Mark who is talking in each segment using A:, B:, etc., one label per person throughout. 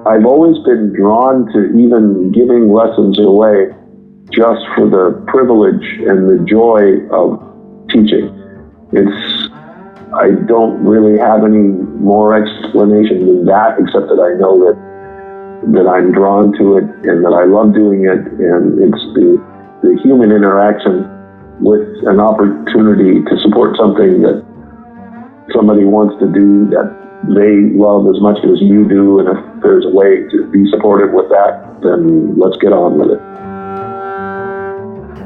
A: I've always been drawn to even giving lessons away just for the privilege and the joy of teaching. I don't really have any more explanation than that, except that I know that I'm drawn to it and that I love doing it, and it's the human interaction with an opportunity to support something that somebody wants to do that they love as much as you do, and if there's a way to be supportive with that, then let's get on with it.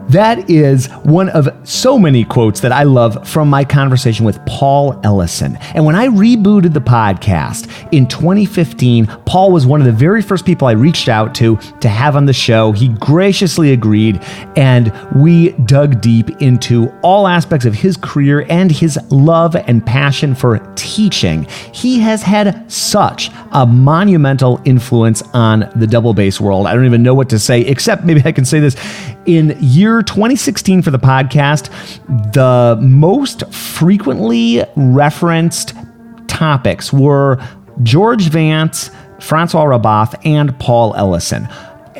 B: That is one of so many quotes that I love from my conversation with Paul Ellison. And when I rebooted the podcast in 2015, Paul was one of the very first people I reached out to have on the show. He graciously agreed, and we dug deep into all aspects of his career and his love and passion for teaching. He has had such a monumental influence on the double bass world. I don't even know what to say, except maybe I can say this. In year 2016 for the podcast, the most frequently referenced topics were George Vance, Francois Raboff, and Paul Ellison.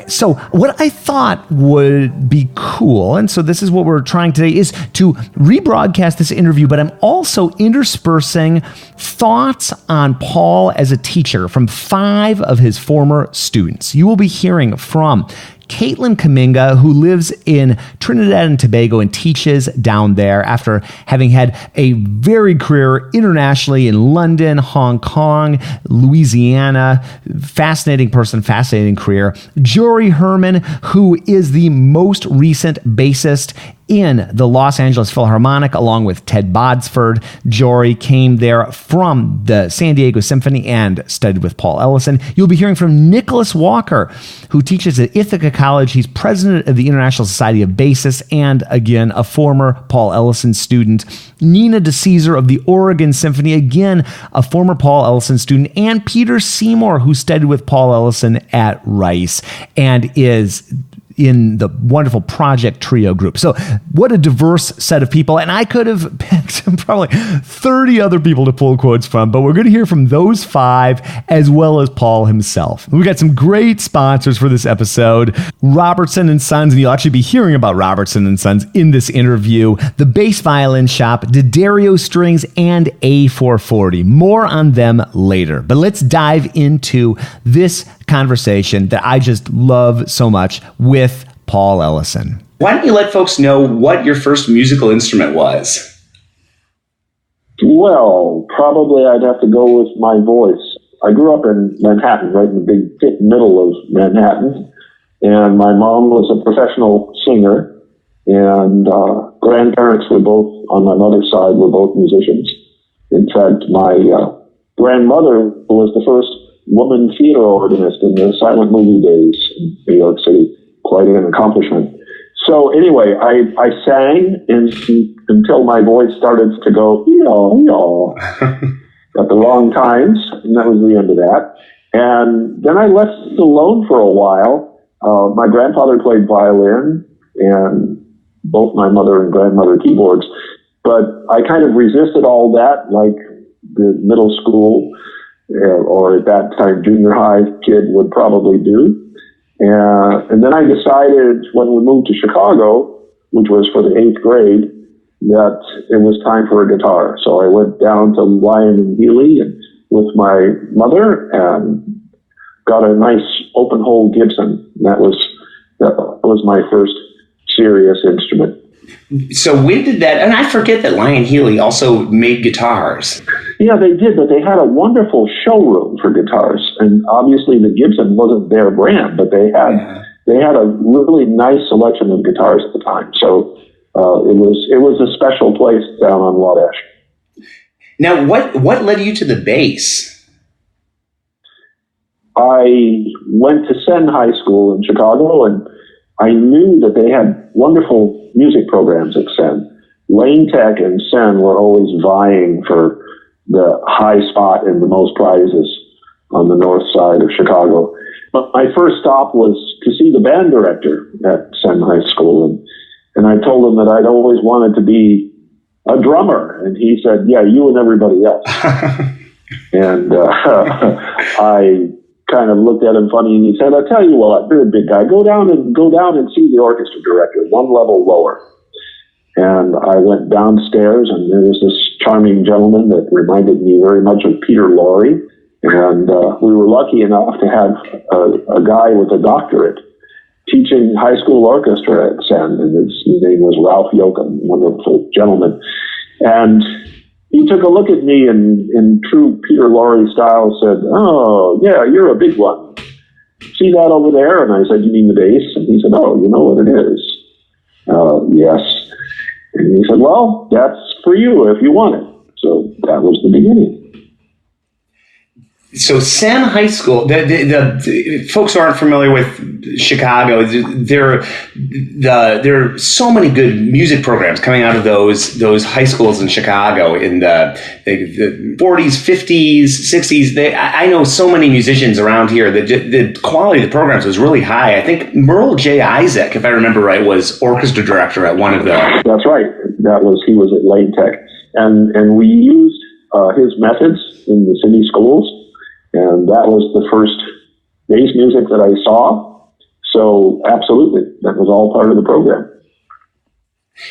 B: So what I thought would be cool, and so this is what we're trying today, is to rebroadcast this interview, but I'm also interspersing thoughts on Paul as a teacher from 5 of his former students. You will be hearing from Kaitlyn Kamminga, who lives in Trinidad and Tobago and teaches down there after having had a varied career internationally in London, Hong Kong, Louisiana. Fascinating person, fascinating career. Jory Herman, who is the most recent bassist in the Los Angeles Philharmonic, along with Ted Bodsford. Jory came there from the San Diego Symphony and studied with Paul Ellison. You'll be hearing from Nicholas Walker, who teaches at Ithaca College. He's president of the International Society of Bassists and, again, a former Paul Ellison student. Nina DeCesare of the Oregon Symphony, again, a former Paul Ellison student. And Peter Seymour, who studied with Paul Ellison at Rice and is in the wonderful Project Trio group. So what a diverse set of people. And I could have picked probably 30 other people to pull quotes from, but we're going to hear from those 5 as well as Paul himself. We got some great sponsors for this episode. Robertson and Sons, and you'll actually be hearing about Robertson and Sons in this interview. The Bass Violin Shop, D'Addario Strings, and A440. More on them later. But let's dive into this conversation that I just love so much with Paul Ellison.
C: Why don't you let folks know what your first musical instrument was?
A: Well, probably I'd have to go with my voice. I grew up in Manhattan, right in the big thick middle of Manhattan, and my mom was a professional singer, and grandparents were both, on my mother's side, were both musicians. In fact, my grandmother was the first woman theater organist in the silent movie days in New York City. Quite an accomplishment. So anyway, I sang until my voice started to go, yaw, at the wrong times, and that was the end of that. And then I left it alone for a while. My grandfather played violin, and both my mother and grandmother keyboards, but I kind of resisted all that, like the middle school or at that time junior high kid would probably do. And then I decided when we moved to Chicago, which was for the 8th grade, that it was time for a guitar. So I went down to Lyon and Healy and with my mother and got a nice open hole Gibson. That was my first serious instrument.
C: So when did that, and I forget that Lyon Healy also made guitars.
A: Yeah, they did, but they had a wonderful showroom for guitars. And obviously the Gibson wasn't their brand, but they had a really nice selection of guitars at the time. So it was a special place down on Wabash.
C: Now, what led you to the bass?
A: I went to Senn High School in Chicago, and I knew that they had wonderful music programs at Senn. Lane Tech and Senn were always vying for the high spot and the most prizes on the north side of Chicago. But my first stop was to see the band director at Senn High School, and I told him that I'd always wanted to be a drummer, and he said, "Yeah, you and everybody else." And I kind of looked at him funny, and he said, "I tell you what, you're a big guy. Go down and see the orchestra director, one level lower." And I went downstairs, and there was this charming gentleman that reminded me very much of Peter Lorre. And we were lucky enough to have a guy with a doctorate teaching high school orchestra at Sen, and his name was Ralph Yoakum, wonderful gentleman. And he took a look at me and in true Peter Lorre style said, "Oh, yeah, you're a big one. See that over there?" And I said, "You mean the bass?" And he said, "Oh, you know what it is." Yes. And he said, "Well, that's for you if you want it." So that was the beginning.
C: So Sen High School, the folks who aren't familiar with Chicago, there are so many good music programs coming out of those high schools in Chicago in the 40s, 50s, 60s. I know so many musicians around here. The quality of the programs was really high. I think Merle J. Isaac, if I remember right, was orchestra director at one of the...
A: That's right. He was at Lane Tech. And we used his methods in the city schools. And that was the first bass music that I saw. So absolutely, that was all part of the program.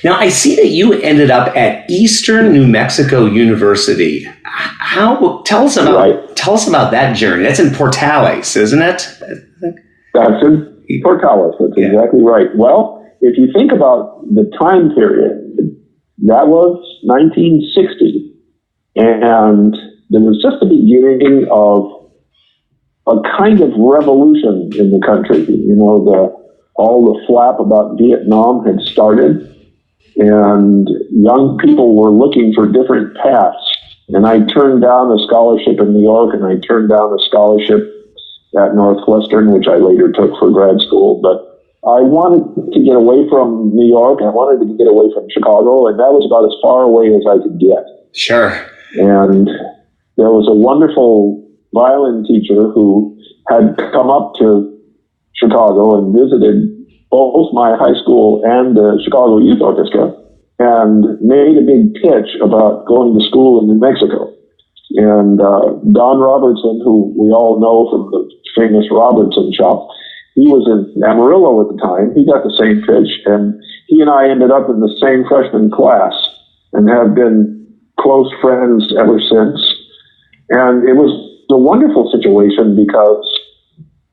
C: Now, I see that you ended up at Eastern New Mexico University. Tell us about that journey. That's in Portales, isn't it?
A: That's in Portales. That's exactly right. Well, if you think about the time period, that was 1960. And there was just the beginning of a kind of revolution in the country. You know, all the flap about Vietnam had started, and young people were looking for different paths. And I turned down a scholarship in New York, and I turned down a scholarship at Northwestern, which I later took for grad school. But I wanted to get away from New York. I wanted to get away from Chicago, and that was about as far away as I could get.
C: Sure.
A: And there was a wonderful violin teacher who had come up to Chicago and visited both my high school and the Chicago Youth Orchestra and made a big pitch about going to school in New Mexico. And Don Robertson, who we all know from the famous Robertson shop, he was in Amarillo at the time. He got the same pitch, and he and I ended up in the same freshman class and have been close friends ever since. And it was a wonderful situation because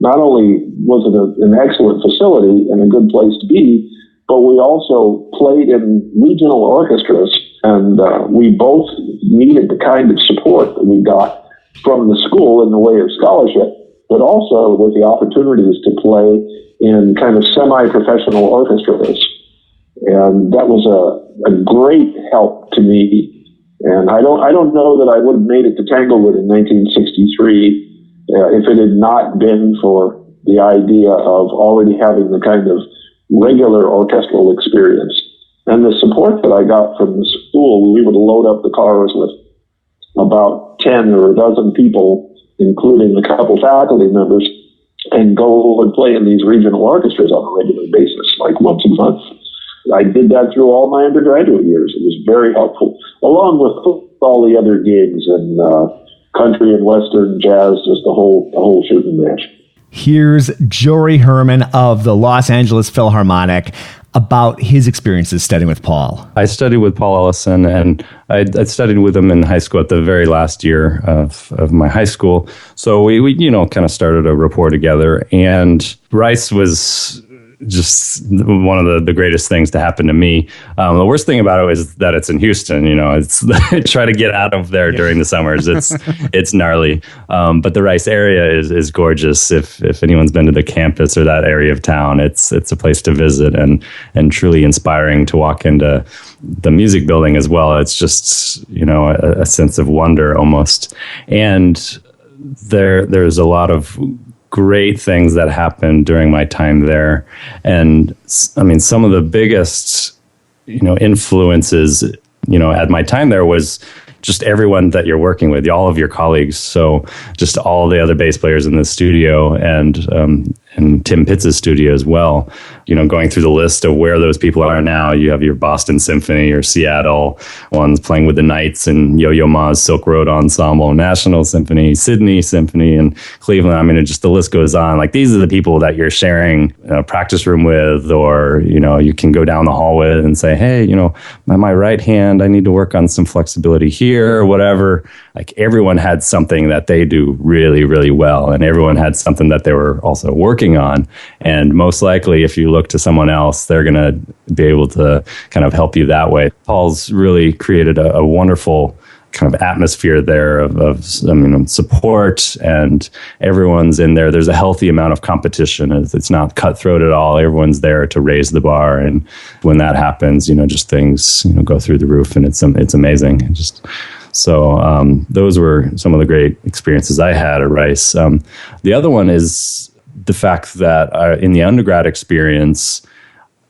A: not only was it an excellent facility and a good place to be, but we also played in regional orchestras, and we both needed the kind of support that we got from the school in the way of scholarship, but also with the opportunities to play in kind of semi-professional orchestras. And that was a great help to me. And I don't know that I would have made it to Tanglewood in 1963 if it had not been for the idea of already having the kind of regular orchestral experience. And the support that I got from the school, we would load up the cars with about 10 or a dozen people, including a couple faculty members, and go and play in these regional orchestras on a regular basis, like once a month. I did that through all my undergraduate years. It was very helpful, along with all the other gigs and country and western jazz, just the whole shooting match.
B: Here's Jory Herman of the Los Angeles Philharmonic about his experiences studying with Paul.
D: I studied with Paul Ellison, and I studied with him in high school at the very last year of my high school. So we kind of started a rapport together, and Rice was just one of the greatest things to happen to me. The worst thing about it is that it's in Houston. It's try to get out of there during the summers. It's gnarly. But the Rice area is gorgeous. If anyone's been to the campus or that area of town, it's a place to visit and truly inspiring to walk into the music building as well. It's just a sense of wonder almost. And there's a lot of great things that happened during my time there. And I mean, some of the biggest, influences, at my time there was just everyone that you're working with, all of your colleagues. So just all the other bass players in the studio and Tim Pitts' studio as well. Going through the list of where those people are now, you have your Boston Symphony or Seattle ones playing with the Knights and Yo-Yo Ma's Silk Road Ensemble, National Symphony, Sydney Symphony, and Cleveland. I mean, just the list goes on. Like, these are the people that you're sharing a practice room with, or, you can go down the hall with and say, hey, my right hand, I need to work on some flexibility here or whatever. Like, everyone had something that they do really, really well. And everyone had something that they were also working on. And most likely, if you look to someone else, they're going to be able to kind of help you that way. Paul's really created a wonderful kind of atmosphere there of support, and everyone's in there. There's a healthy amount of competition. It's not cutthroat at all. Everyone's there to raise the bar. And when that happens, just things, go through the roof, and it's amazing. And so those were some of the great experiences I had at Rice. The other one is the fact that in the undergrad experience,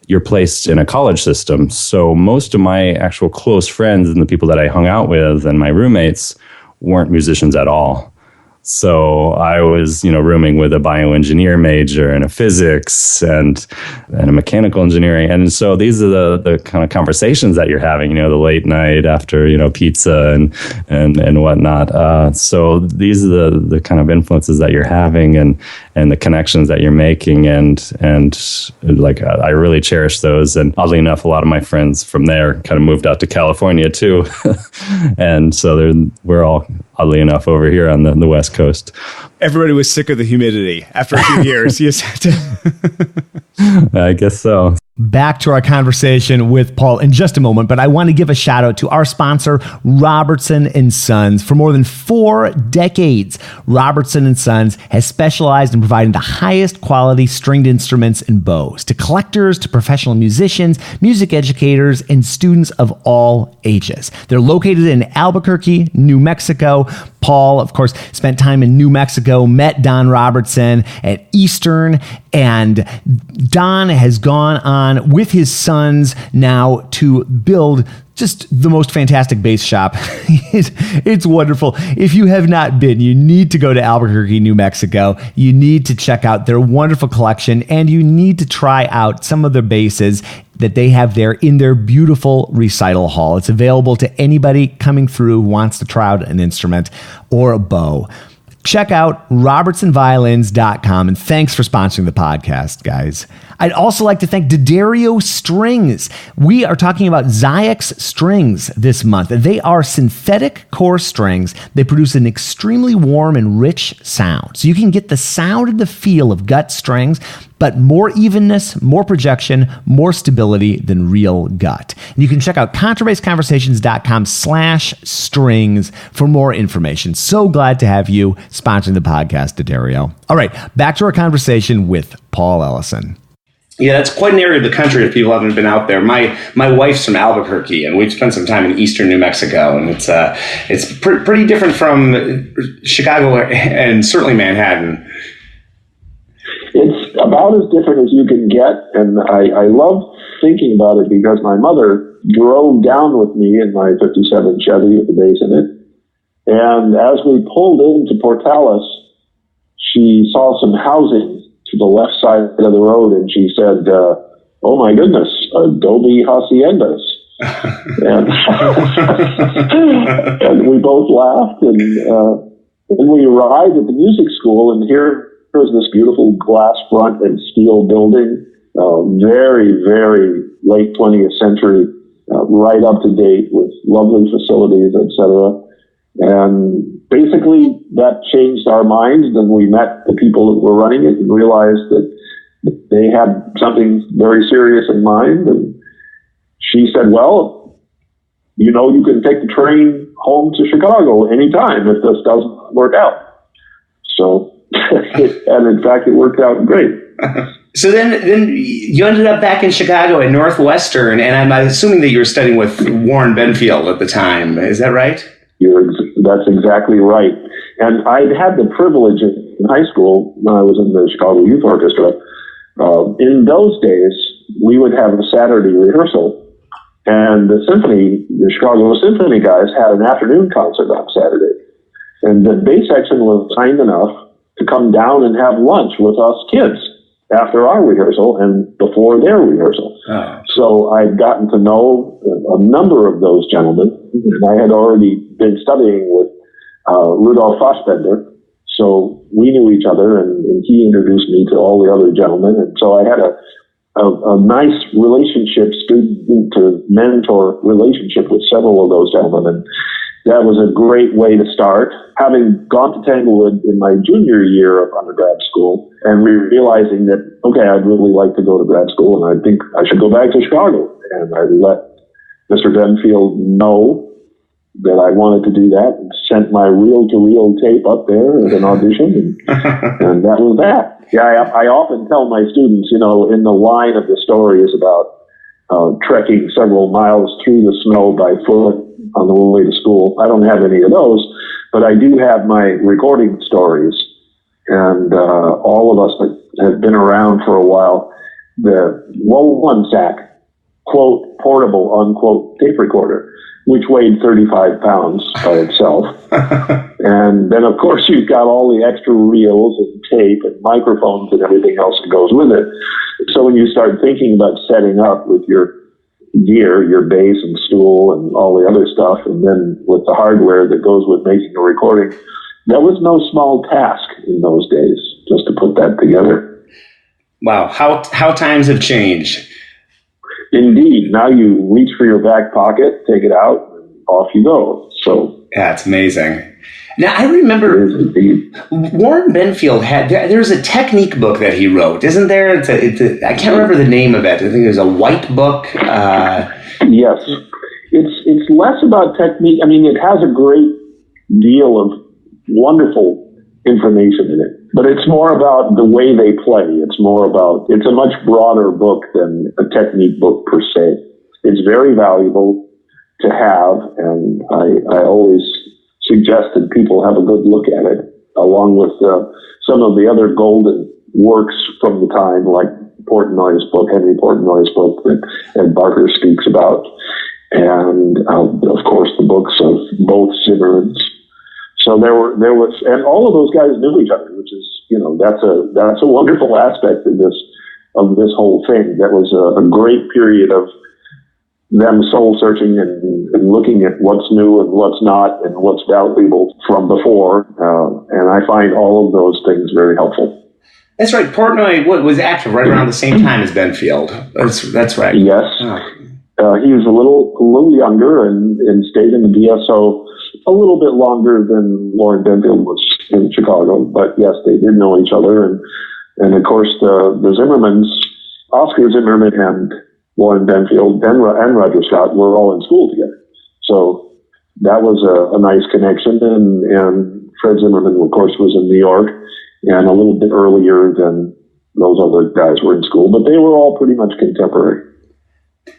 D: you're placed in a college system. So most of my actual close friends and the people that I hung out with and my roommates weren't musicians at all. So I was, rooming with a bioengineer major and a physics and a mechanical engineering. And so these are the kind of conversations that you're having, the late night after, pizza and whatnot. So these are the kind of influences that you're having and the connections that you're making. And I really cherish those. And oddly enough, a lot of my friends from there kind of moved out to California too. And so we're all, oddly enough, over here on the West Coast.
B: Everybody was sick of the humidity after a few years. You said
D: I guess so.
B: Back to our conversation with Paul in just a moment, but I want to give a shout out to our sponsor, Robertson & Sons. For more than 4 decades, Robertson & Sons has specialized in providing the highest quality stringed instruments and bows to collectors, to professional musicians, music educators, and students of all ages. They're located in Albuquerque, New Mexico. Paul, of course, spent time in New Mexico, met Don Robertson at Eastern, and Don has gone on with his sons now to build just the most fantastic bass shop. It's wonderful. If you have not been, you need to go to Albuquerque, New Mexico. You need to check out their wonderful collection, and you need to try out some of the basses that they have there in their beautiful recital hall. It's available to anybody coming through who wants to try out an instrument or a bow. Check out robertsonviolins.com, and thanks for sponsoring the podcast, guys. I'd also like to thank DeCesare Strings. We are talking about Zyx strings this month. They are synthetic core strings. They produce an extremely warm and rich sound. So you can get the sound and the feel of gut strings, but more evenness, more projection, more stability than real gut. And you can check out contrabassconversations.com/strings for more information. So glad to have you sponsoring the podcast, DeCesare. All right, back to our conversation with Paul Ellison.
C: Yeah, it's quite an area of the country if people haven't been out there. My wife's from Albuquerque, and we've spent some time in eastern New Mexico, and it's pretty different from Chicago and certainly Manhattan.
A: It's about as different as you can get, and I love thinking about it because my mother drove down with me in my 57 Chevy with the bass in it, and as we pulled into Portales, she saw some housing to the left side of the road, and she said, oh my goodness, Adobe Haciendas. and, and we both laughed, and we arrived at the music school, and here was this beautiful glass front and steel building, very, very late 20th century, right up to date with lovely facilities, etc. And basically that changed our minds, and we met the people that were running it and realized that they had something very serious in mind. And she said, well, you can take the train home to Chicago anytime if this doesn't work out. So, and in fact, it worked out great.
C: So then you ended up back in Chicago at Northwestern, and I'm assuming that you were studying with Warren Benfield at the time. Is that right?
A: That's exactly right. And I'd had the privilege in high school when I was in the Chicago Youth Orchestra. In those days, we would have a Saturday rehearsal, and the Chicago Symphony guys had an afternoon concert on Saturday. And the bass section was kind enough to come down and have lunch with us kids after our rehearsal and before their rehearsal. Oh. So I'd gotten to know a number of those gentlemen, and I had already been studying with Rudolf Fassbender. So we knew each other, and he introduced me to all the other gentlemen. And so I had a nice relationship, student to mentor relationship with several of those gentlemen. And that was a great way to start. Having gone to Tanglewood in my junior year of undergrad school and realizing that, okay, I'd really like to go to grad school and I think I should go back to Chicago. And I let Mr. Benfield know that I wanted to do that and sent my reel-to-reel tape up there as an audition. And that was that. Yeah, I often tell my students, in the line of the story is about trekking several miles through the snow by foot on the way to school. I don't have any of those, but I do have my recording stories. And all of us that have been around for a while, the one sack, quote, portable, unquote, tape recorder, which weighed 35 pounds by itself. And then, of course, you've got all the extra reels and tape and microphones and everything else that goes with it. So when you start thinking about setting up with your gear, your bass and stool and all the other stuff, and then with the hardware that goes with making a recording, that was no small task in those days, just to put that together.
C: Wow, how times have changed.
A: Indeed. Now you reach for your back pocket, take it out, and off you go. So
C: yeah, it's amazing. Now, I remember Warren Benfield there's a technique book that he wrote, isn't there? I can't remember the name of it. I think there's a white book.
A: Yes. It's less about technique. I mean, it has a great deal of wonderful information in it, but it's more about the way they play. It's a much broader book than a technique book per se. It's very valuable to have, and I always suggested people have a good look at it, along with some of the other golden works from the time, like Henry Portnoy's book that Ed Barker speaks about, and of course the books of both Zimmermans. So there was, and all of those guys knew each other, which is, that's a wonderful aspect of this whole thing. That was a great period of them soul searching and looking at what's new and what's not and what's valuable from before. And I find all of those things very helpful.
C: That's right. Portnoy was active right around the same time as Benfield. That's right.
A: Yes. He was a little younger and stayed in the BSO a little bit longer than Warren Benfield was in Chicago. But yes, they did know each other. And of course, the Zimmermans, Oscar Zimmerman and Warren Benfield and Roger Scott were all in school together. So that was a nice connection. And Fred Zimmerman, of course, was in New York and a little bit earlier than those other guys were in school, but they were all pretty much contemporary.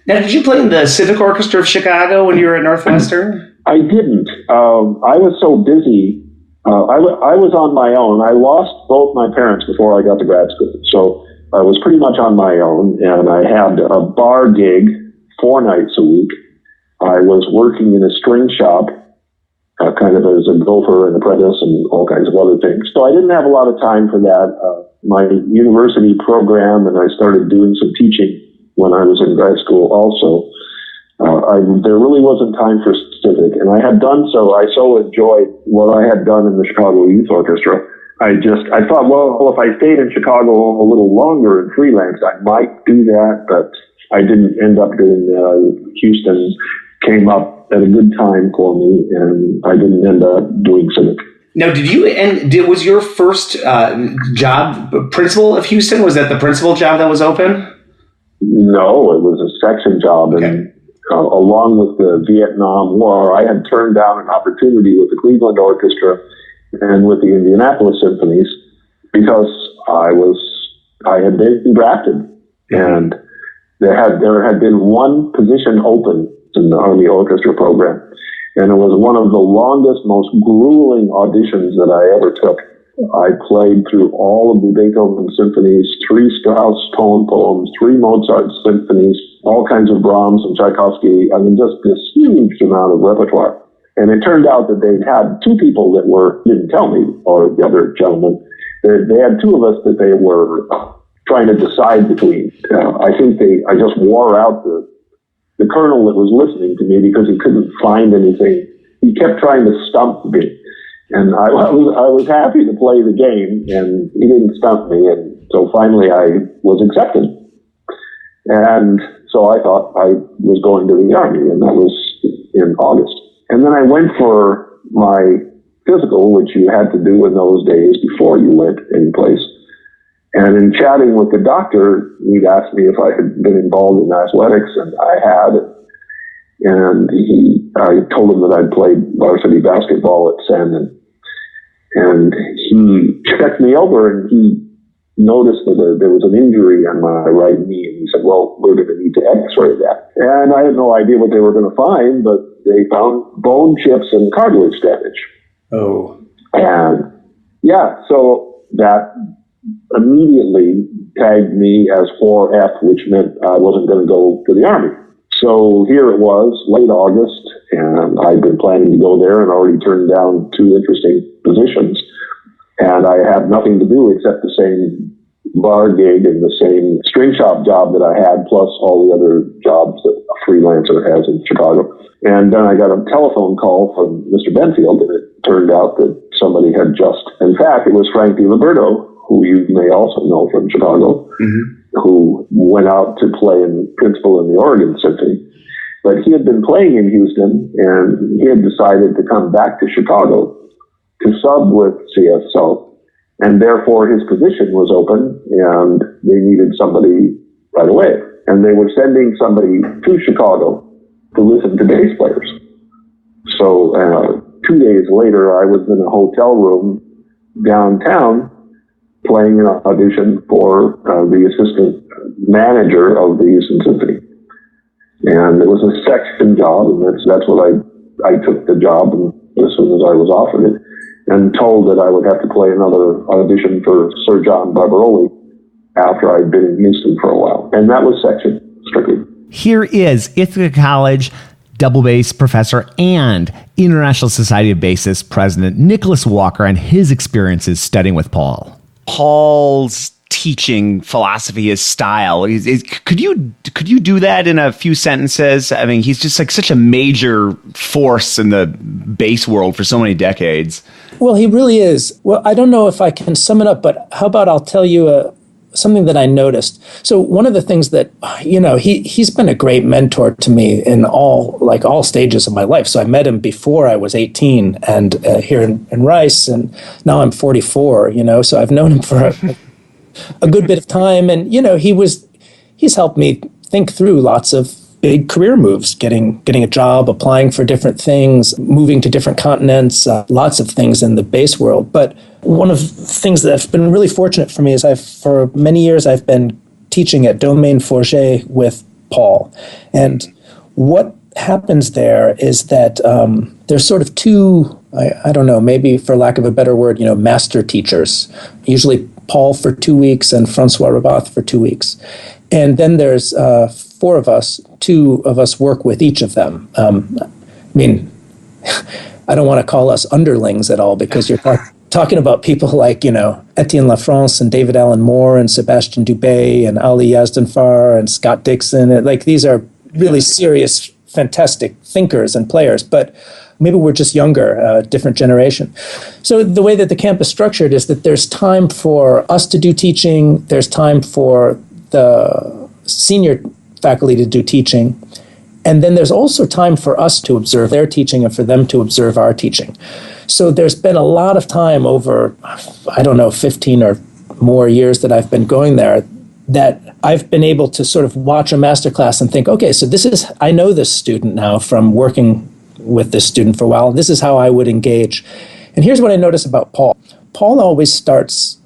C: Now, did you play in the Civic Orchestra of Chicago when you were at Northwestern?
A: I didn't. I was so busy. I was on my own. I lost both my parents before I got to grad school. So I was pretty much on my own, and I had a bar gig 4 nights a week. I was working in a string shop, kind of as a gopher and apprentice and all kinds of other things. So I didn't have a lot of time for that. My university program, and I started doing some teaching when I was in grad school also. There really wasn't time for civic, and I had done so. I so enjoyed what I had done in the Chicago Youth Orchestra. I thought, well, if I stayed in Chicago a little longer and freelance, I might do that, but I didn't end up doing that. Houston came up at a good time for me, and I didn't end up doing civic.
C: Now, was your first job principal of Houston? Was that the principal job that was open?
A: No, it was a section job, and along with the Vietnam War, I had turned down an opportunity with the Cleveland Orchestra and with the Indianapolis Symphonies because I had been drafted, and there had been one position open in the Army Orchestra program, and it was one of the longest, most grueling auditions that I ever took. I played through all of the Beethoven symphonies, 3 Strauss tone poems, 3 Mozart symphonies, all kinds of Brahms and Tchaikovsky. I mean, just this huge amount of repertoire. And it turned out that they had 2 people that didn't tell me, or the other gentleman, they had 2 of us that they were trying to decide between. I think I just wore out the colonel that was listening to me because he couldn't find anything. He kept trying to stump me. And I was happy to play the game, and he didn't stump me. And so finally I was accepted. And so I thought I was going to the Army, and that was in August. And then I went for my physical, which you had to do in those days before you went any place. And in chatting with the doctor, he'd asked me if I had been involved in athletics, and I had. And I told him that I'd played varsity basketball at Sandon. And he checked me over, and he noticed that there was an injury on my right knee. And he said, well, we're going to need to x-ray that. And I had no idea what they were going to find, but they found bone chips and cartilage damage.
C: Oh.
A: And yeah, so that immediately tagged me as 4F, which meant I wasn't going to go to the Army. So here it was, late August, and I'd been planning to go there and already turned down 2 interesting positions. And I had nothing to do except the same bar gig and the same string shop job that I had, plus all the other jobs that a freelancer has in Chicago. And then I got a telephone call from Mr. Benfield, and it turned out that somebody had just, in fact, it was Frank DiLiberto, who you may also know from Chicago, who went out to play in principal in the Oregon Symphony. But he had been playing in Houston, and he had decided to come back to Chicago to sub with CSO, and therefore his position was open, and they needed somebody right away. And they were sending somebody to Chicago to listen to bass players. So 2 days later, I was in a hotel room downtown playing an audition for the assistant manager of the Houston Symphony. And it was a section job, and that's what I took the job as soon as I was offered it, and told that I would have to play another audition for Sir John Barbaroli after I'd been in Houston for a while. And that was section, strictly.
B: Here is Ithaca College double bass professor and International Society of Bassists president Nicholas Walker and his experiences studying with Paul. Paul's teaching philosophy, his style. Could you do that in a few sentences? I mean, he's just like such a major force in the bass world for so many decades.
E: Well, he really is. Well, I don't know if I can sum it up, but how about I'll tell you something that I noticed. So one of the things that, he's been a great mentor to me in all stages of my life. So I met him before I was 18 and here in Rice, and now I'm 44, so I've known him for a good bit of time. And, he's helped me think through lots of big career moves, getting a job, applying for different things, moving to different continents, lots of things in the bass world. But one of the things that have been really fortunate for me is for many years I've been teaching at Domaine Forget with Paul. And what happens there is that there's sort of two, I don't know, maybe for lack of a better word, master teachers, usually Paul for 2 weeks and Francois Rabath for 2 weeks. And then there's 4 of us, 2 of us work with each of them. I don't want to call us underlings at all, because you're talking about people like, Etienne Lafrance and David Allen Moore and Sebastian Dubé and Ali Yazdanfar and Scott Dixon. These are really serious, fantastic thinkers and players, but maybe we're just younger, different generation. So the way that the camp is structured is that there's time for us to do teaching, there's time for the senior faculty to do teaching, and then there's also time for us to observe their teaching and for them to observe our teaching. So there's been a lot of time over, 15 or more years that I've been going there, that I've been able to sort of watch a masterclass and think, okay, so I know this student now from working with this student for a while. This is how I would engage. And here's what I notice about Paul. Paul always starts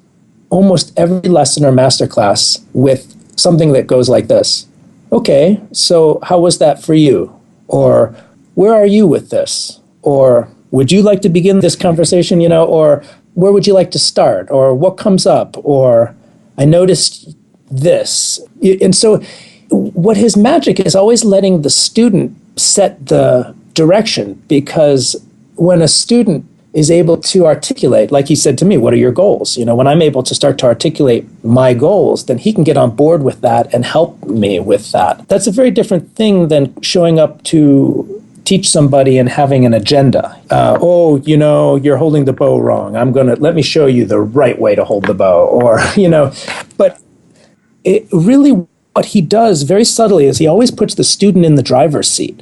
E: almost every lesson or masterclass with something that goes like this. Okay, so how was that for you? Or where are you with this? Or would you like to begin this conversation, or where would you like to start? Or what comes up? Or I noticed this. And so what his magic is always letting the student set the direction, because when a student is able to articulate, like he said to me, what are your goals? When I'm able to start to articulate my goals, then he can get on board with that and help me with that. That's a very different thing than showing up to teach somebody and having an agenda. You're holding the bow wrong. Let me show you the right way to hold the bow, but it really, what he does very subtly is he always puts the student in the driver's seat.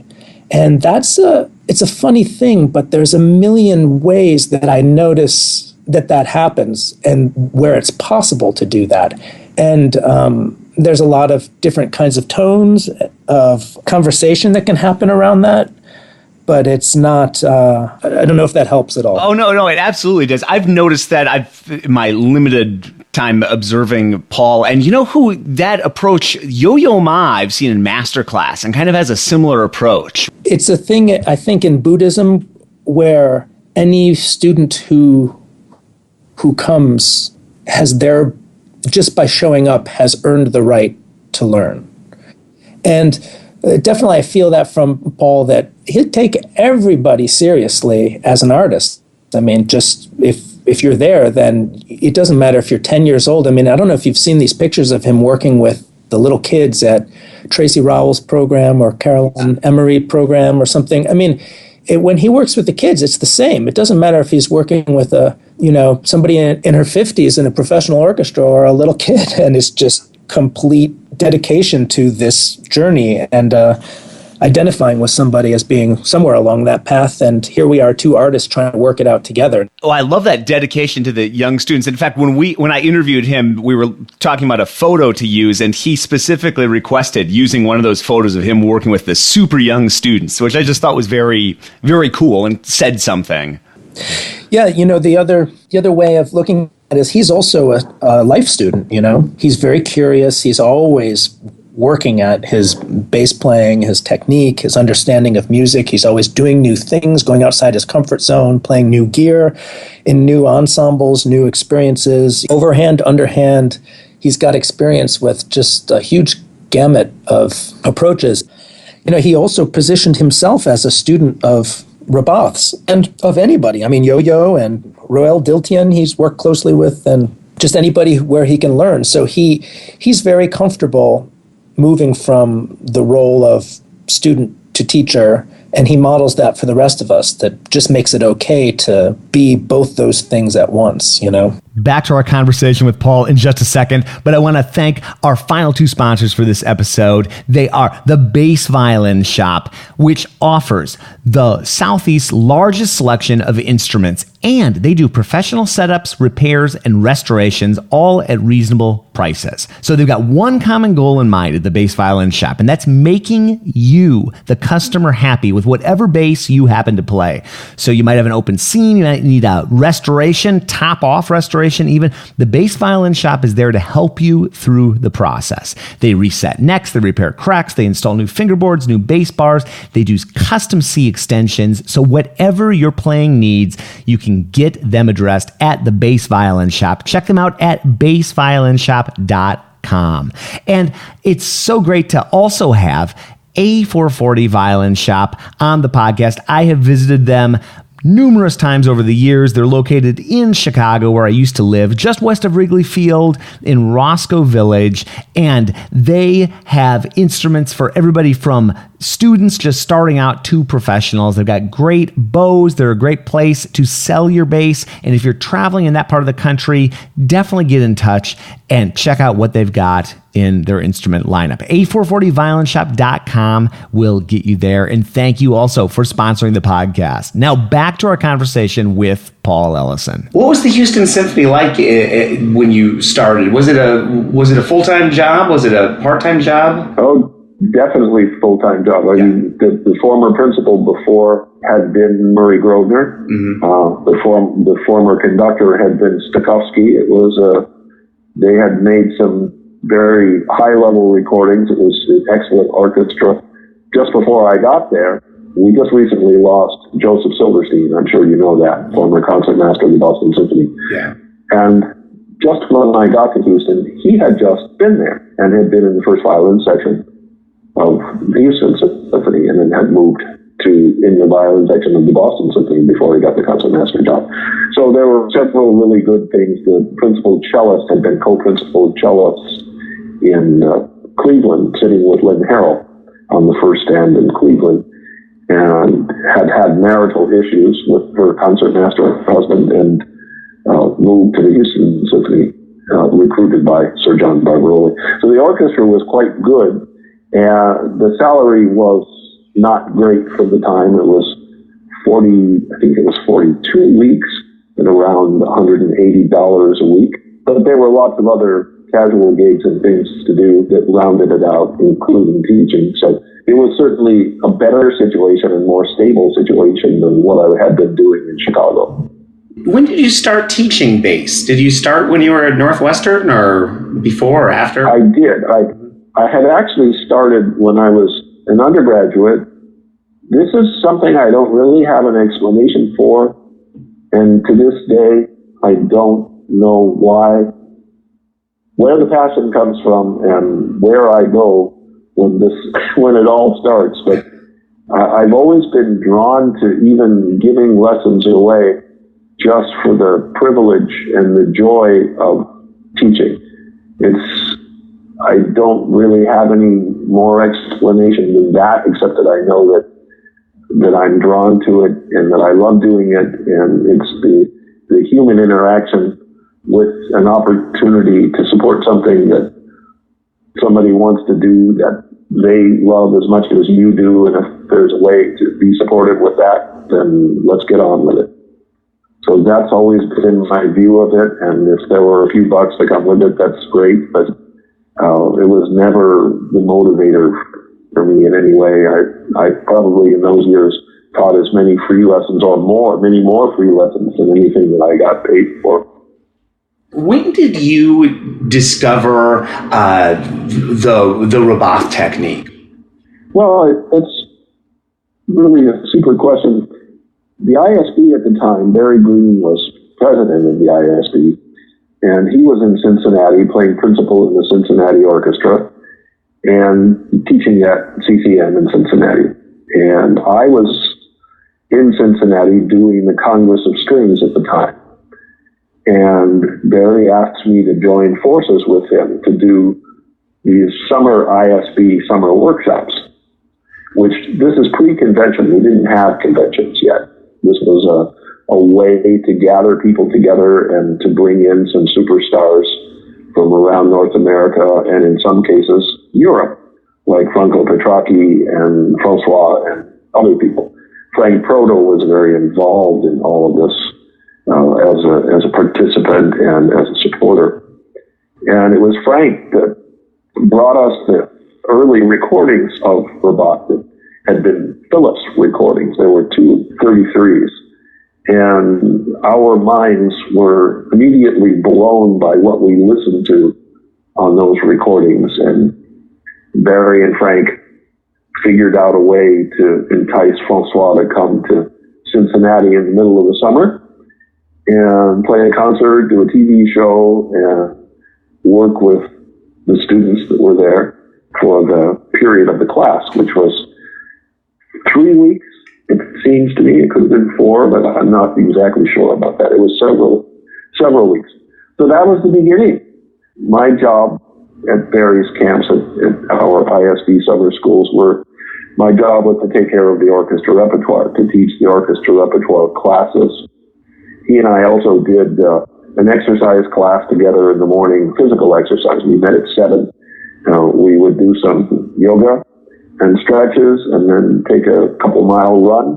E: And it's a funny thing, but there's a million ways that I notice that happens and where it's possible to do that. And there's a lot of different kinds of tones of conversation that can happen around that. But it's not, I don't know if that helps at all.
B: Oh, no, it absolutely does. I've noticed that in my limited time observing Paul, and you know who that approach, Yo-Yo Ma, I've seen in masterclass and kind of has a similar approach.
E: It's a thing, I think, in Buddhism where any student who comes just by showing up, has earned the right to learn. And definitely I feel that from Paul, that he'd take everybody seriously as an artist. I mean, just if you're there, then it doesn't matter if you're 10 years old. I mean, I don't know if you've seen these pictures of him working with the little kids at Tracy Rowell's program or Carolyn Emery program or something. I mean, when he works with the kids, it's the same. It doesn't matter if he's working with somebody in her 50s in a professional orchestra or a little kid, and it's just complete dedication to this journey and identifying with somebody as being somewhere along that path. And here we are, two artists trying to work it out together.
B: Oh, I love that dedication to the young students. In fact, when I interviewed him, we were talking about a photo to use, and he specifically requested using one of those photos of him working with the super young students, which I just thought was very, very cool and said something.
E: Yeah, the other way of looking at it is he's also a life student, He's very curious. He's always working at his bass playing, his technique, his understanding of music. He's always doing new things, going outside his comfort zone, playing new gear in new ensembles, new experiences, overhand, underhand. He's got experience with just a huge gamut of approaches. He also positioned himself as a student of Rabath's and of anybody. I mean, Yo-Yo and Roel Diltian he's worked closely with, and just anybody where he can learn. So he's very comfortable moving from the role of student to teacher, and he models that for the rest of us. That just makes it okay to be both those things at once,
B: Back to our conversation with Paul in just a second, but I want to thank our final two sponsors for this episode. They are the Bass Violin Shop, which offers the Southeast's largest selection of instruments, and they do professional setups, repairs, and restorations, all at reasonable prices. So they've got one common goal in mind at the Bass Violin Shop, and that's making you, the customer, happy with whatever bass you happen to play. So you might have an open seam, you might need a restoration, top-off restoration even. The Bass Violin Shop is there to help you through the process. They reset necks, they repair cracks, they install new fingerboards, new bass bars, they do custom C extensions. So whatever your playing needs, you can get them addressed at the Bass Violin Shop. Check them out at bassviolinshop.com. And it's so great to also have A440 Violin Shop on the podcast. I have visited them numerous times over the years. They're located in Chicago, where I used to live, just west of Wrigley Field in Roscoe Village. And they have instruments for everybody from students just starting out to professionals. They've got great bows. They're a great place to sell your bass. And if you're traveling in that part of the country, definitely get in touch and check out what they've got in their instrument lineup. A440violinshop.com will get you there. And thank you also for sponsoring the podcast. Now back to our conversation with Paul Ellison.
C: What was the Houston Symphony like when you started? Was it a full-time job? Was it a part-time job?
A: Oh, definitely full-time job. I mean, the former principal before had been Murray Grosvenor. Mm-hmm. The former conductor had been Stokowski. It was they had made some very high-level recordings. It was an excellent orchestra. Just before I got there, we just recently lost Joseph Silverstein. I'm sure you know that, former concertmaster of the Boston Symphony. Yeah. And just when I got to Houston, he had just been there and had been in the first violin section of the Houston Symphony, and then had moved to in the violin section of the Boston Symphony before he got the concertmaster job. So there were several really good things. The principal cellist had been co-principal cellists in Cleveland, sitting with Lynn Harrell on the first stand in Cleveland. and had marital issues with her concertmaster husband, and moved to the Houston Symphony, recruited by Sir John Barbaroli. So the orchestra was quite good, and the salary was not great for the time. It was 42 weeks and around $180 a week. But there were lots of other casual gigs and things to do that rounded it out, including teaching. So it was certainly a better situation and more stable situation than what I had been doing in Chicago.
C: When did you start teaching bass? Did you start when you were at Northwestern, or before or after?
A: I did. I had actually started when I was an undergraduate. This is something I don't really have an explanation for, and to this day, I don't know where the passion comes from and where I go when it all starts. But I've always been drawn to even giving lessons away just for the privilege and the joy of teaching. I don't really have any more explanation than that, except that I know that I'm drawn to it and that I love doing it, and it's the human interaction with an opportunity to support something that somebody wants to do that they love as much as you do, and if there's a way to be supportive with that, then let's get on with it. So that's always been my view of it, and if there were a few bucks to come with it, that's great, but it was never the motivator for me in any way. I probably in those years taught as many free lessons or many more free lessons than anything that I got paid for.
C: When did you discover the Roboth technique?
A: Well, it's really a super question. The ISB at the time, Barry Green was president of the ISB, and he was in Cincinnati playing principal in the Cincinnati Orchestra and teaching at CCM in Cincinnati. And I was in Cincinnati doing the Congress of Strings at the time. And Barry asked me to join forces with him to do these summer ISB summer workshops, which this is pre-convention. We didn't have conventions yet. This was a way to gather people together and to bring in some superstars from around North America and in some cases Europe, like Franco Petracchi and Francois and other people. Frank Proto was very involved in all of this as a participant and as a supporter. And it was Frank that brought us the early recordings of Roboth that had been Philips recordings. There were 2 33s. And our minds were immediately blown by what we listened to on those recordings. And Barry and Frank figured out a way to entice Francois to come to Cincinnati in the middle of the summer and play a concert, do a TV show, and work with the students that were there for the period of the class, which was 3 weeks. It seems to me it could have been 4, but I'm not exactly sure about that. It was several weeks. So that was the beginning. My job at various camps at our ISB summer schools my job was to take care of the orchestra repertoire, to teach the orchestra repertoire classes. He and I also did an exercise class together in the morning, physical exercise. We met at 7. We would do some yoga and stretches, and then take a couple-mile run,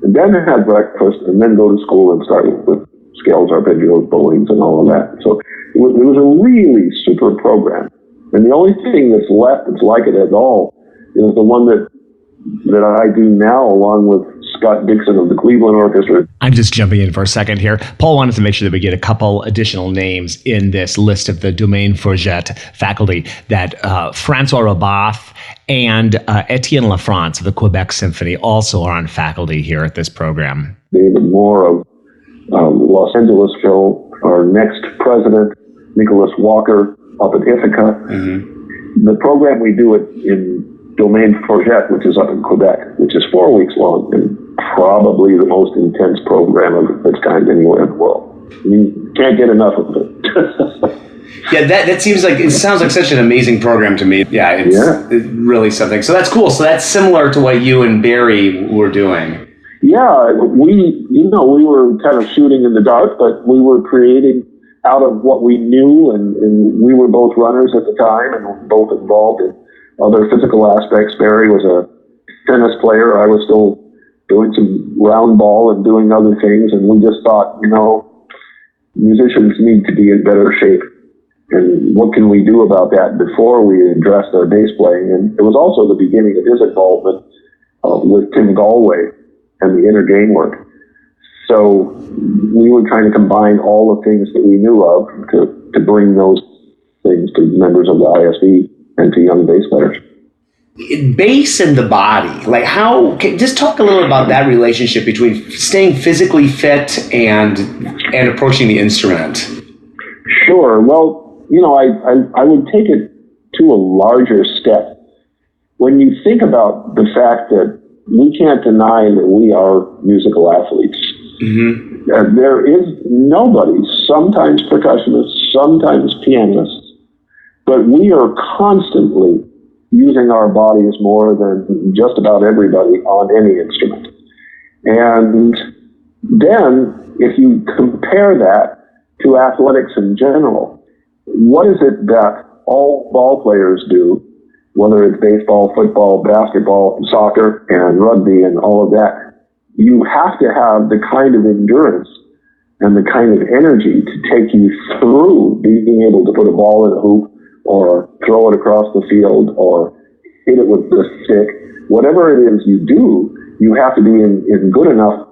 A: and then have breakfast, and then go to school and start with scales, arpeggios, bowings, and all of that. So it was a really super program. And the only thing that's left that's like it at all is the one that I do now, along with Scott Dixon of the Cleveland Orchestra.
B: I'm just jumping in for a second here. Paul wanted to make sure that we get a couple additional names in this list of the Domaine Forget faculty, that Francois Roboth and Etienne Lafrance of the Quebec Symphony also are on faculty here at this program.
A: David Moore of Los Angeles Phil, our next president, Nicholas Walker up at Ithaca. Mm-hmm. The program we do it in Domaine Forget, which is up in Quebec, which is 4 weeks long and probably the most intense program of its kind anywhere in the world. You can't get enough of it.
C: Yeah, that seems like, it sounds like such an amazing program to me. Yeah, it's really something. So that's cool. So that's similar to what you and Barry were doing.
A: Yeah, we were kind of shooting in the dark, but we were creating out of what we knew, and we were both runners at the time and both involved in other physical aspects. Barry was a tennis player. I was still doing some round ball and doing other things, and we just thought, musicians need to be in better shape. And what can we do about that before we addressed our bass playing? And it was also the beginning of his involvement with Tim Galway and the inner game work. So we were trying to combine all the things that we knew of to bring those things to members of the ISB and to young bass players.
C: Bass and the body, just talk a little about that relationship between staying physically fit and approaching the instrument.
A: Sure. Well, I would take it to a larger step. When you think about the fact that we can't deny that we are musical athletes. Mm-hmm. There is nobody, sometimes percussionists, sometimes pianists, but we are constantly using our bodies more than just about everybody on any instrument. And then, if you compare that to athletics in general, what is it that all ball players do, whether it's baseball, football, basketball, soccer, and rugby and all of that? You have to have the kind of endurance and the kind of energy to take you through being able to put a ball in a hoop or throw it across the field or hit it with the stick. Whatever it is you do, you have to be in good enough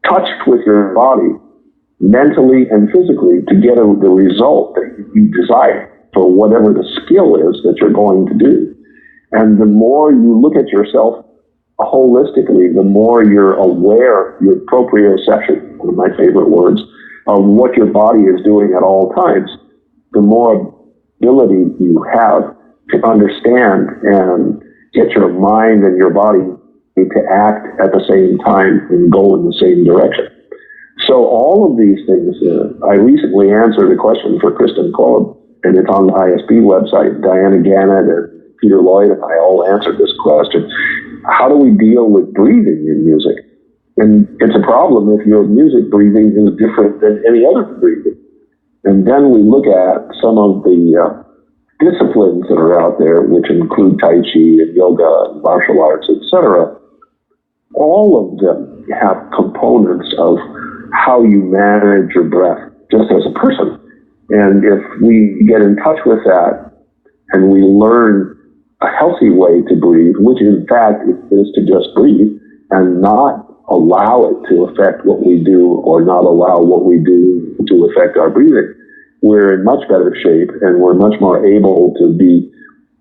A: touch with your body mentally and physically to get the result that you desire for whatever the skill is that you're going to do. And the more you look at yourself holistically, the more you're aware, your proprioception, one of my favorite words, of what your body is doing at all times, the more ability you have to understand and get your mind and your body to act at the same time and go in the same direction. So all of these things, I recently answered a question for Kristen Kolb, and it's on the ISB website. Diana Gannett and Peter Lloyd and I all answered this question. How do we deal with breathing in music? And it's a problem if your music breathing is different than any other breathing. And then we look at some of the disciplines that are out there, which include Tai Chi and yoga and martial arts, etc. All of them have components of how you manage your breath just as a person. And if we get in touch with that and we learn a healthy way to breathe, which in fact is to just breathe and not allow it to affect what we do or not allow what we do to affect our breathing, we're in much better shape and we're much more able to be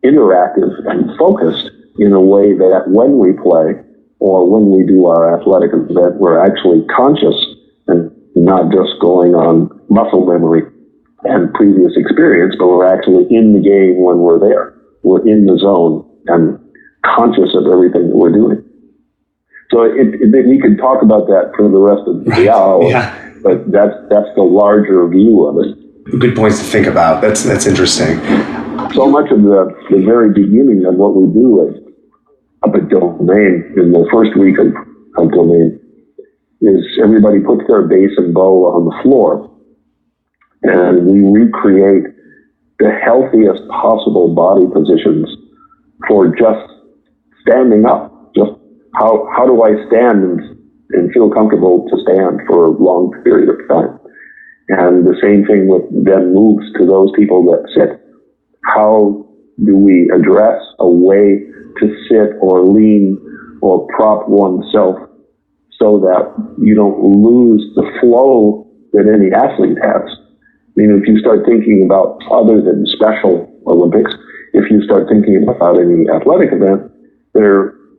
A: interactive and focused in a way that when we play or when we do our athletic event, we're actually conscious and not just going on muscle memory and previous experience, but we're actually in the game when we're there. We're in the zone and conscious of everything that we're doing. So we could talk about that for the rest of the hour, but that's the larger view of it.
C: Good points to think about. That's interesting.
A: So much of the very beginning of what we do up at Domaine, in the first week of Domaine, is everybody puts their bass and bow on the floor, and we recreate the healthiest possible body positions for just standing up. Just how do I stand and feel comfortable to stand for a long period of time? And the same thing then moves to those people that sit. How do we address a way to sit or lean or prop oneself so that you don't lose the flow that any athlete has? I mean, if you start thinking about other than Special Olympics, if you start thinking about any athletic event,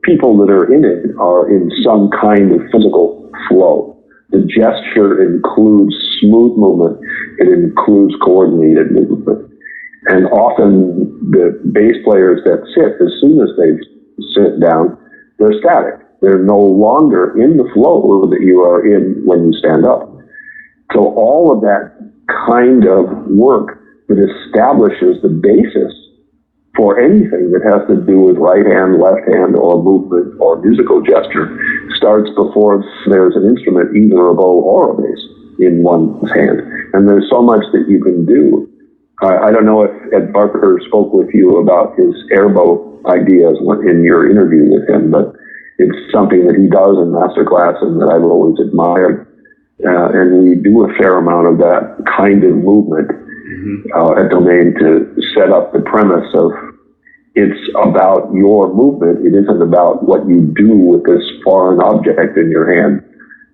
A: people that are in it are in some kind of physical flow. The gesture includes smooth movement. It includes coordinated movement. And often the bass players that sit, as soon as they sit down, they're static. They're no longer in the flow that you are in when you stand up. So all of that kind of work it establishes the basis for anything that has to do with right hand, left hand, or movement, or musical gesture. Starts before there's an instrument, either a bow or a bass in one's hand. And there's so much that you can do. I don't know if Ed Barker spoke with you about his airbow ideas in your interview with him, but it's something that he does in masterclass and that I've always admired. And we do a fair amount of that kind of movement at Domaine to set up the premise of it's about your movement. It isn't about what you do with this foreign object in your hand,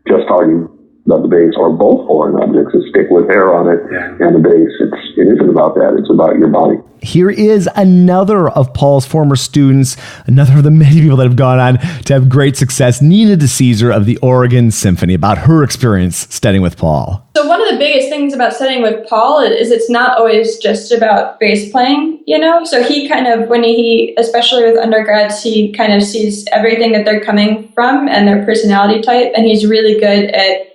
A: just talking about the bass, or both foreign objects, a stick with hair on it and the bass. It isn't about that. It's about your body.
B: Here is another of Paul's former students, another of the many people that have gone on to have great success, Nina DeCesare of the Oregon Symphony, about her experience studying with Paul.
F: So one of the biggest things about studying with Paul is it's not always just about bass playing, you know? So he kind of, when he, especially with undergrads, he kind of sees everything that they're coming from and their personality type, and he's really good at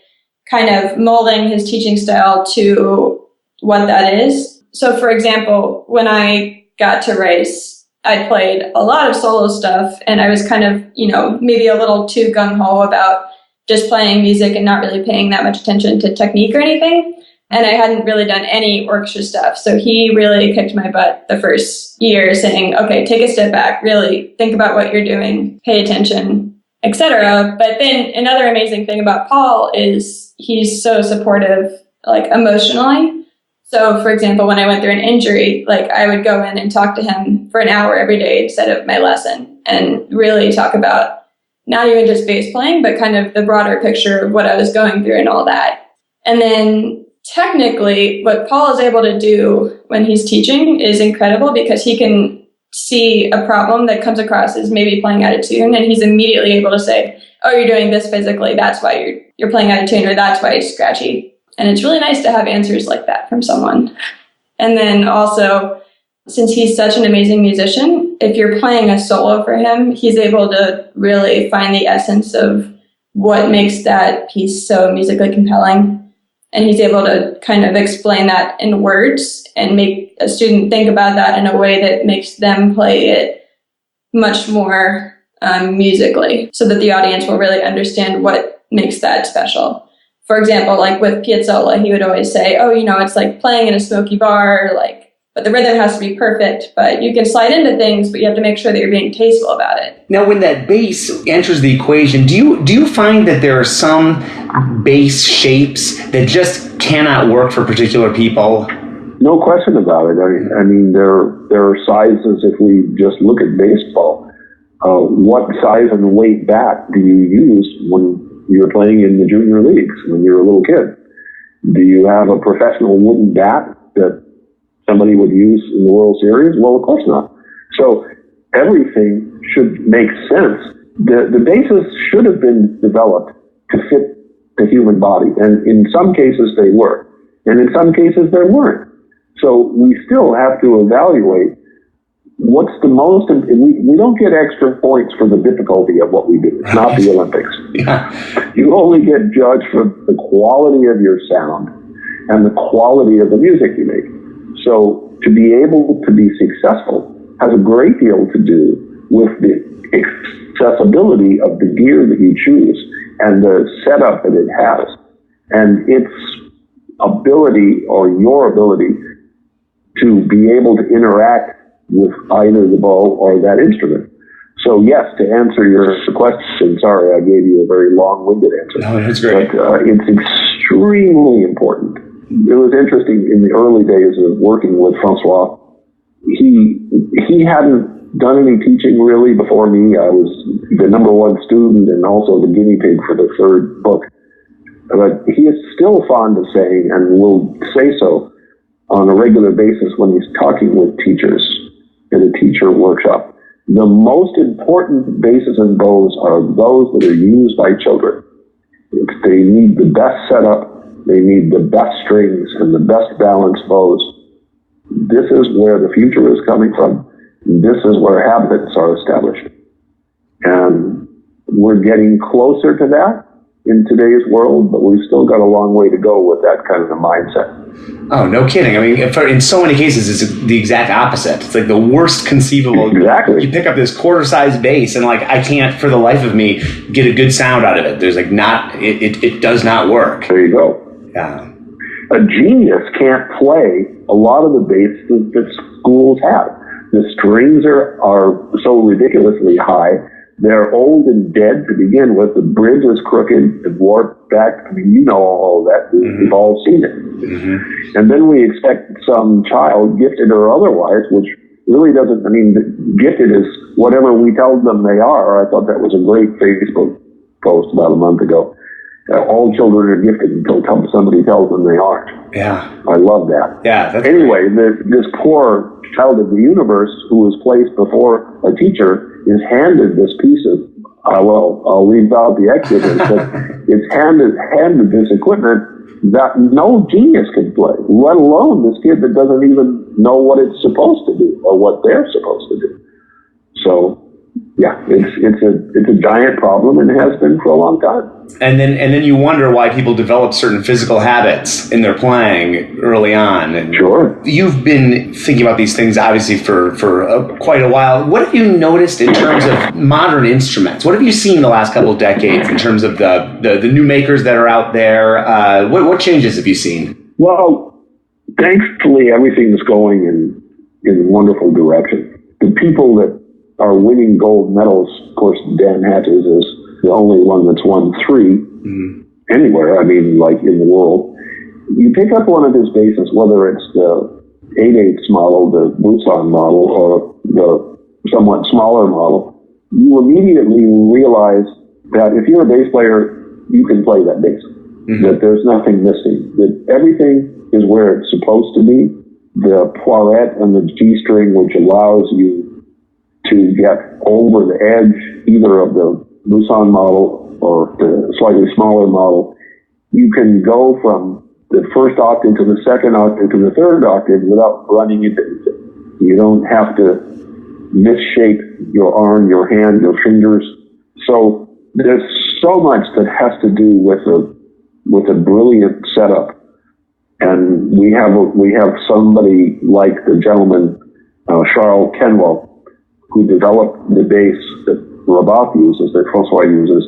F: kind of molding his teaching style to what that is. So, for example, when I got to Rice, I played a lot of solo stuff, and I was kind of, you know, maybe a little too gung-ho about just playing music and not really paying that much attention to technique or anything. And I hadn't really done any orchestra stuff. So he really kicked my butt the first year, saying, okay, take a step back, really think about what you're doing, pay attention, etc. But then another amazing thing about Paul is he's so supportive, like emotionally. So, for example, when I went through an injury, like I would go in and talk to him for an hour every day instead of my lesson, and really talk about not even just bass playing, but kind of the broader picture of what I was going through and all that. And then technically, what Paul is able to do when he's teaching is incredible, because he can see a problem that comes across as maybe playing out of tune, and he's immediately able to say, oh, you're doing this physically, that's why you're playing out of tune, or that's why it's scratchy. And it's really nice to have answers like that from someone. And then also, since he's such an amazing musician, if you're playing a solo for him, he's able to really find the essence of what makes that piece so musically compelling. And he's able to kind of explain that in words and make a student think about that in a way that makes them play it much more musically, so that the audience will really understand what makes that special. For example, like with Piazzolla, he would always say, oh, you know, it's like playing in a smoky bar, like, but the rhythm has to be perfect, but you can slide into things, but you have to make sure that you're being tasteful about it.
C: Now, when that bass enters the equation, do you find that there are some bass shapes that just cannot work for particular people?
A: No question about it. I mean, there are sizes. If we just look at baseball, what size and weight bat do you use when you're playing in the junior leagues when you're a little kid? Do you have a professional wooden bat that somebody would use in the World Series? Well, of course not. So everything should make sense. The bases should have been developed to fit the human body. And in some cases they were. And in some cases they weren't. So we still have to evaluate what's the most, we don't get extra points for the difficulty of what we do. It's not the Olympics.
C: Yeah.
A: You only get judged for the quality of your sound and the quality of the music you make. So to be able to be successful has a great deal to do with the accessibility of the gear that you choose and the setup that it has, and its ability, or your ability, to be able to interact with either the bow or that instrument. So yes, to answer your question, sorry I gave you a very long-winded answer.
C: No, that's great.
A: But it's extremely important. It was interesting in the early days of working with Francois. He hadn't done any teaching really before me. I was the number one student and also the guinea pig for the third book. But he is still fond of saying, and will say so on a regular basis when he's talking with teachers in a teacher workshop, the most important basses and bows are those that are used by children. They need the best setup, they need the best strings and the best balanced bows. This is where the future is coming from. This is where habits are established. And we're getting closer to that, in today's world, but we've still got a long way to go with that kind of a mindset.
C: Oh, no kidding. I mean, in so many cases, it's the exact opposite. It's like the worst conceivable.
A: Exactly.
C: You pick up this quarter-sized bass, and like I can't, for the life of me, get a good sound out of it. There's like it does not work.
A: There you go.
C: Yeah.
A: A genius can't play a lot of the bass that schools have. The strings are so ridiculously high. They're old and dead to begin with. The bridge is crooked and warped back. I mean, you know all of that. We've all seen it. Mm-hmm. And then we expect some child, gifted or otherwise, which really doesn't, I mean, gifted is whatever we tell them they are. I thought that was a great Facebook post about a month ago. All children are gifted until somebody tells them they aren't.
C: Yeah.
A: I love that.
C: Yeah.
A: Anyway, this poor child of the universe who was placed before a teacher is handed this piece of, I'll leave out the extras, but it's handed this equipment that no genius can play, let alone this kid that doesn't even know what it's supposed to do or what they're supposed to do. So, yeah, it's a giant problem and has been for a long time.
C: And then you wonder why people develop certain physical habits in their playing early on. And
A: sure.
C: You've been thinking about these things obviously for quite a while. What have you noticed in terms of modern instruments? What have you seen the last couple of decades in terms of the new makers that are out there? What changes have you seen?
A: Well, thankfully everything's going in a wonderful direction. The people that are winning gold medals, of course, Dan Hatches is the only one that's won 3 anywhere, I mean, like in the world. You pick up one of his basses, whether it's the 8/8 model, the Busan model, or the somewhat smaller model, you immediately realize that if you're a bass player, you can play that bass. That there's nothing missing. That everything is where it's supposed to be. The poirette and the G string, which allows you to get over the edge either of the Busan model or the slightly smaller model, you can go from the first octave to the second octave to the third octave without running into anything. You don't have to misshape your arm, your hand, your fingers. So there's so much that has to do with a brilliant setup. And we have somebody like the gentleman, Charles Kenwell, who developed the bass that Rabat uses, that Francois uses,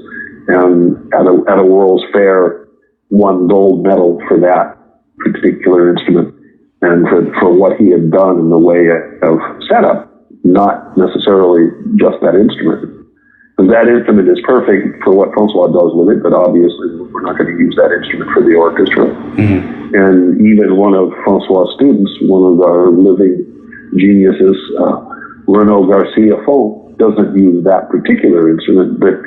A: and at a World's Fair won gold medal for that particular instrument and for what he had done in the way of setup, not necessarily just that instrument. Because that instrument is perfect for what Francois does with it, but obviously we're not going to use that instrument for the orchestra. Mm-hmm. And even one of Francois' students, one of our living geniuses, Renaud Garcia-Font, doesn't use that particular instrument, but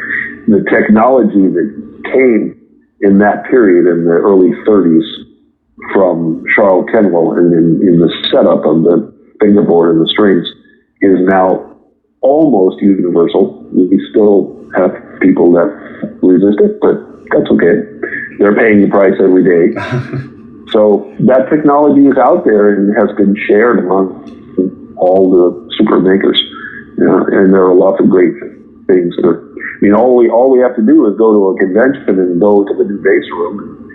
A: the technology that came in that period in the early 30s from Charles Kenwell and in the setup of the fingerboard and the strings is now almost universal. We still have people that resist it, but that's okay. They're paying the price every day. So that technology is out there and has been shared among all the super makers. And there are lots of great things that are, I mean, all we have to do is go to a convention and go to the new bass room.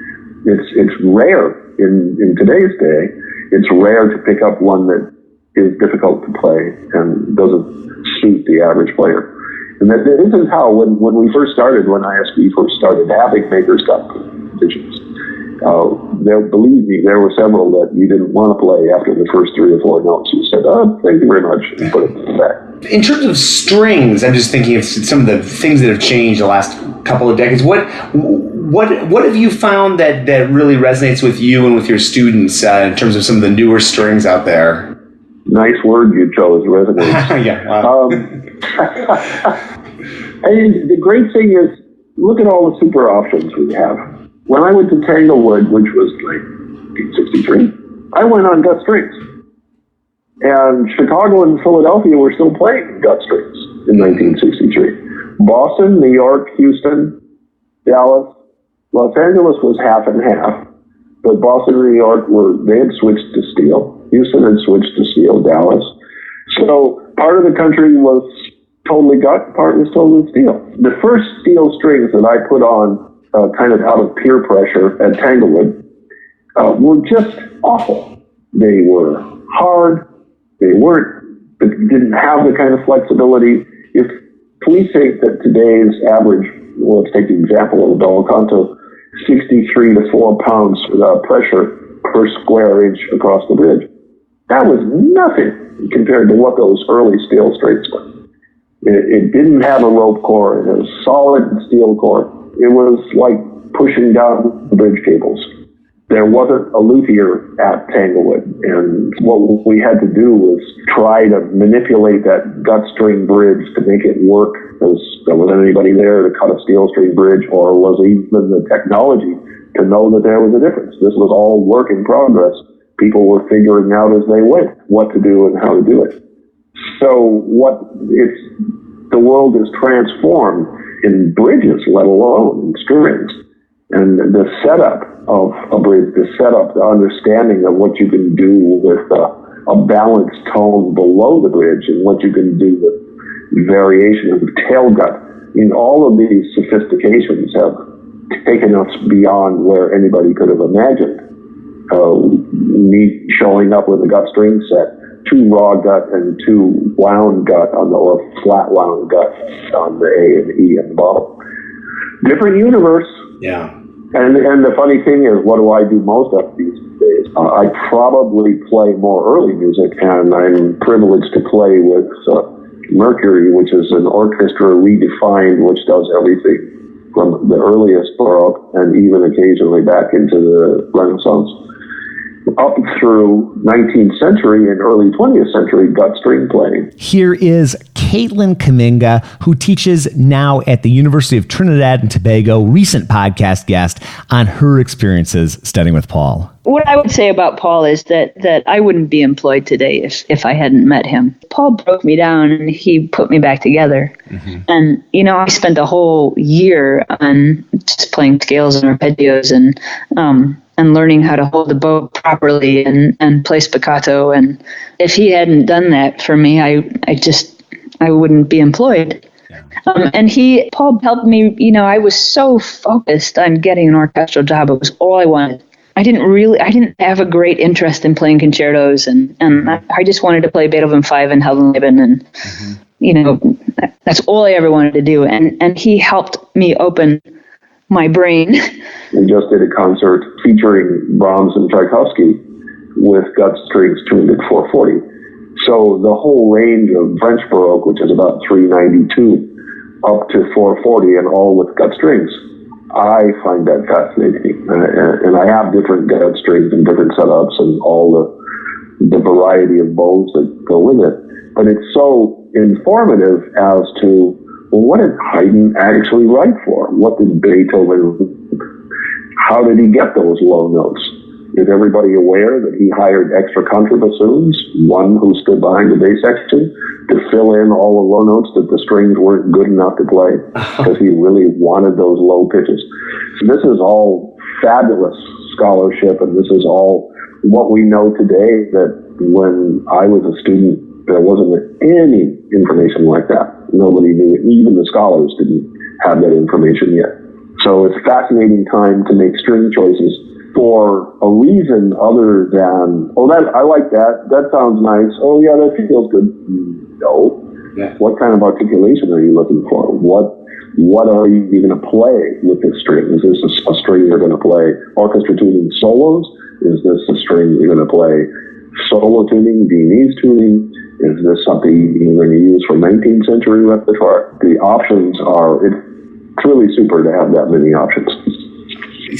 A: It's rare in today's day. It's rare to pick up one that is difficult to play and doesn't suit the average player. And that isn't how, when we first started, when ISB first started having makers competitions, believe me, there were several that you didn't want to play after the first 3 or 4 notes. You said, thank you very much, and put it back.
C: In terms of strings, I'm just thinking of some of the things that have changed the last couple of decades. What have you found that really resonates with you and with your students in terms of some of the newer strings out there?
A: Nice word you chose, resonates.
C: Yeah. Wow.
A: And the great thing is, look at all the super options we have. When I went to Tanglewood, which was like 1963, I went on gut strings. And Chicago and Philadelphia were still playing gut strings in 1963. Boston, New York, Houston, Dallas, Los Angeles was half and half. But Boston and New York they had switched to steel. Houston had switched to steel, Dallas. So part of the country was totally gut, part was totally steel. The first steel strings that I put on kind of out of peer pressure at Tanglewood, were just awful. They were hard. They didn't have the kind of flexibility. If we think that today's average, well, let's take the example of a bel canto, 63 to 4 pounds pressure per square inch across the bridge. That was nothing compared to what those early steel straights were. It didn't have a rope core. It was solid steel core. It was like pushing down the bridge cables. There wasn't a luthier at Tanglewood, and what we had to do was try to manipulate that gut string bridge to make it work, because there wasn't anybody there to cut a steel string bridge, or was even the technology to know that there was a difference. This was all work in progress. People were figuring out as they went what to do and how to do it. So the world is transformed in bridges, let alone in strings. And the setup of a bridge, the understanding of what you can do with a balanced tone below the bridge, and what you can do with variation of the tail gut. All of these sophistications have taken us beyond where anybody could have imagined. Me showing up with a gut string set, 2 raw gut and 2 wound gut or flat wound gut on the A and E at the bottom. Different universe.
C: Yeah.
A: And the funny thing is, what do I do most of these days? I probably play more early music, and I'm privileged to play with Mercury, which is an orchestra redefined, which does everything from the earliest Baroque and even occasionally back into the Renaissance, up through 19th century and early 20th century gut string playing.
B: Here is Kaitlyn Kamminga, who teaches now at the University of Trinidad and Tobago, recent podcast guest on her experiences studying with Paul.
G: What I would say about Paul is that I wouldn't be employed today if I hadn't met him. Paul broke me down and he put me back together. Mm-hmm. And, I spent a whole year on just playing scales and arpeggios and learning how to hold the bow properly and play spiccato. And if he hadn't done that for me, I wouldn't be employed. And Paul helped me. I was so focused on getting an orchestral job. It was all I wanted. I didn't have a great interest in playing concertos, and I just wanted to play Beethoven 5 and Heldenleben, and that's all I ever wanted to do. And he helped me open my brain.
A: We just did a concert featuring Brahms and Tchaikovsky with gut strings tuned at 440. So the whole range of French Baroque, which is about 392 up to 440, and all with gut strings. I find that fascinating, and I have different gut strings and different setups and all the variety of bows that go with it. But it's so informative as to, well, what did Haydn actually write for? What did Beethoven? How did he get those low notes? Is everybody aware that he hired extra contrabassoons, one who stood behind the bass section, to fill in all the low notes that the strings weren't good enough to play, because he really wanted those low pitches? So this is all fabulous scholarship, and this is all what we know today, that when I was a student, there wasn't any information like that. Nobody knew it. Even the scholars didn't have that information yet. So it's a fascinating time to make string choices for a reason other than, I like that. That sounds nice. Oh, yeah, that feels good. No. Yeah. What kind of articulation are you looking for? What are you going to play with this string? Is this a string you're going to play orchestra tuning solos? Is this a string you're going to play solo tuning, Viennese tuning? Is this something you're going to use for 19th century repertoire? The options it's really super to have that many options.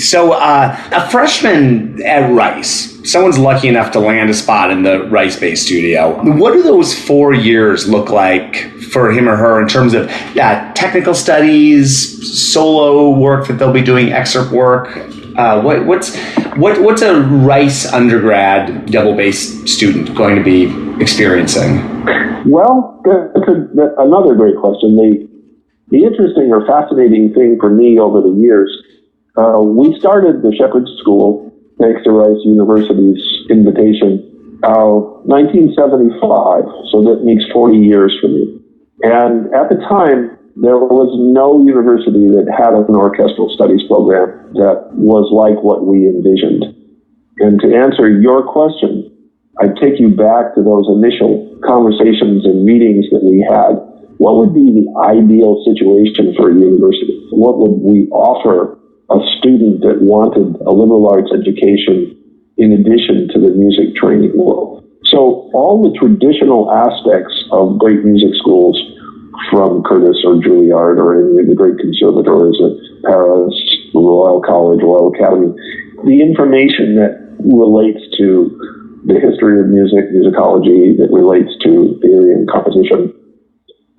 C: So a freshman at Rice, someone's lucky enough to land a spot in the Rice-based studio. What do those 4 years look like for him or her in terms of technical studies, solo work that they'll be doing, excerpt work? What's a Rice undergrad double bass student going to be experiencing? Well,
A: that's another great question. The interesting or fascinating thing for me over the years, we started the Shepherd School, thanks to Rice University's invitation, 1975, so that makes 40 years for me. And at the time, There was no university that had an orchestral studies program that was like what we envisioned. And to answer your question, I'd take you back to those initial conversations and meetings that we had. What would be the ideal situation for a university? What would we offer a student that wanted a liberal arts education in addition to the music training world? So all the traditional aspects of great music schools, from Curtis or Juilliard or any of the great conservatories at Paris, Royal College, Royal Academy, the information that relates to the history of music, musicology, that relates to theory and composition.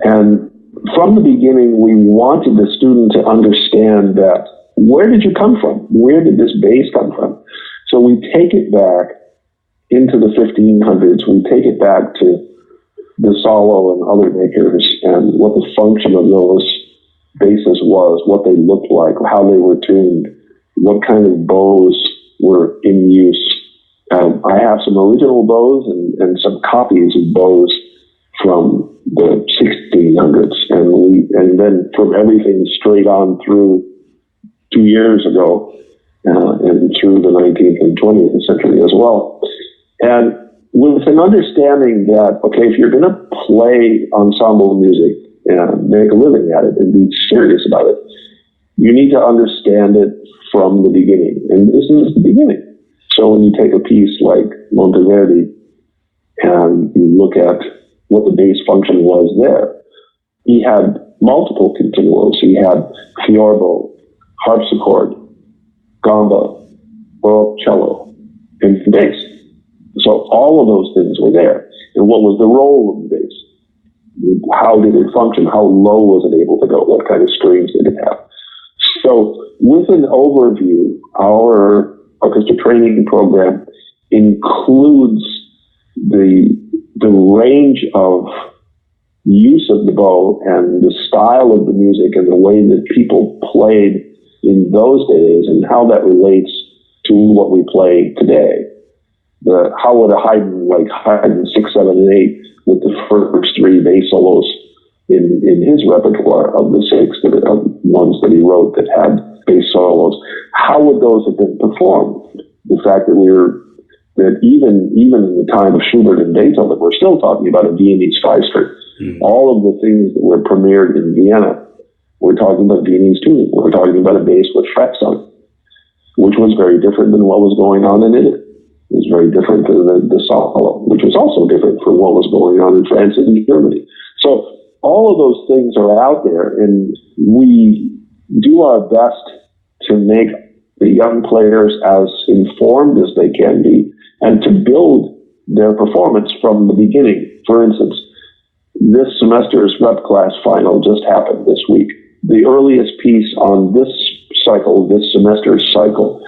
A: And from the beginning, we wanted the student to understand that, where did you come from? Where did this bass come from? So we take it back into the 1500s. We take it back to DeCesare and other makers and what the function of those basses was, what they looked like, how they were tuned, what kind of bows were in use. I have some original bows and some copies of bows from the 1600s, and then from everything straight on through 2 years ago, and through the 19th and 20th century as well. And with an understanding that, okay, if you're going to play ensemble music and make a living at it and be serious about it, you need to understand it from the beginning. And this is the beginning. So when you take a piece like Monteverdi and you look at what the bass function was there, he had multiple continuos. He had fiorbo, harpsichord, gamba, cello, and bass. So all of those things were there. And what was the role of the bass? How did it function? How low was it able to go? What kind of strings did it have? So with an overview, our orchestra training program includes the range of use of the bow and the style of the music and the way that people played in those days and how that relates to what we play today. How would a Haydn 6, 7, and 8 with the first three bass solos in his repertoire of the six ones that he wrote that had bass solos, how would those have been performed? The fact that even in the time of Schubert and Beethoven, we're still talking about a Viennese five-string. All of the things that were premiered in Vienna, we're talking about Viennese tuning. We're talking about a bass with frets on it, which was very different than what was going on in Italy. It was very different than the solo, which was also different from what was going on in France and Germany. So all of those things are out there, and we do our best to make the young players as informed as they can be and to build their performance from the beginning. For instance, this semester's rep class final just happened this week. The earliest piece on this cycle, this semester's cycle,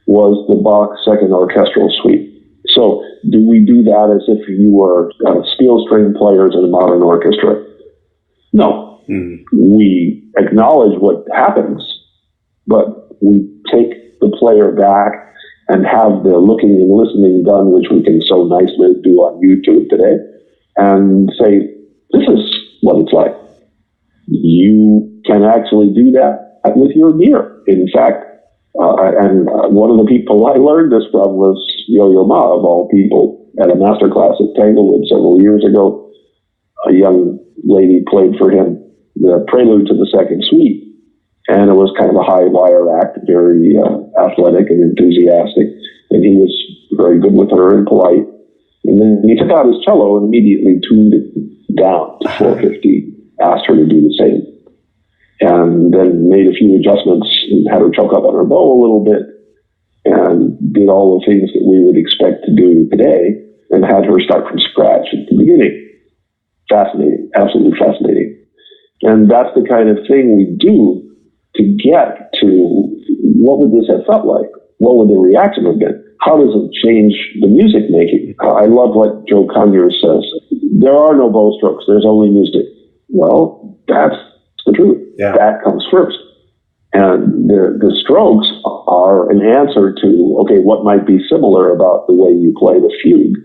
A: was the Bach Second Orchestral Suite. So do we do that as if you were steel string players in a modern orchestra? No. We acknowledge what happens, but we take the player back and have the looking and listening done, which we can so nicely do on YouTube today, and say, this is what it's like. You can actually do that with your gear. In fact, and one of the people I learned this from was Yo-Yo Ma, of all people, at a master class at Tanglewood several years ago. A young lady played for him the prelude to the second suite, and it was kind of a high wire act, very athletic and enthusiastic, and he was very good with her and polite. And then he took out his cello and immediately tuned it down to 450, asked her to do the same, and then made a few adjustments and had her choke up on her bow a little bit and did all the things that we would expect to do today and had her start from scratch at the beginning. Fascinating, absolutely fascinating. And that's the kind of thing we do to get to what would this have felt like? What would the reaction have been? How does it change the music making? I love what Joe Conyers says. There are no bow strokes. There's only music. Well, that's the truth. Yeah. That comes first. And the strokes are an answer to, okay, what might be similar about the way you play the fugue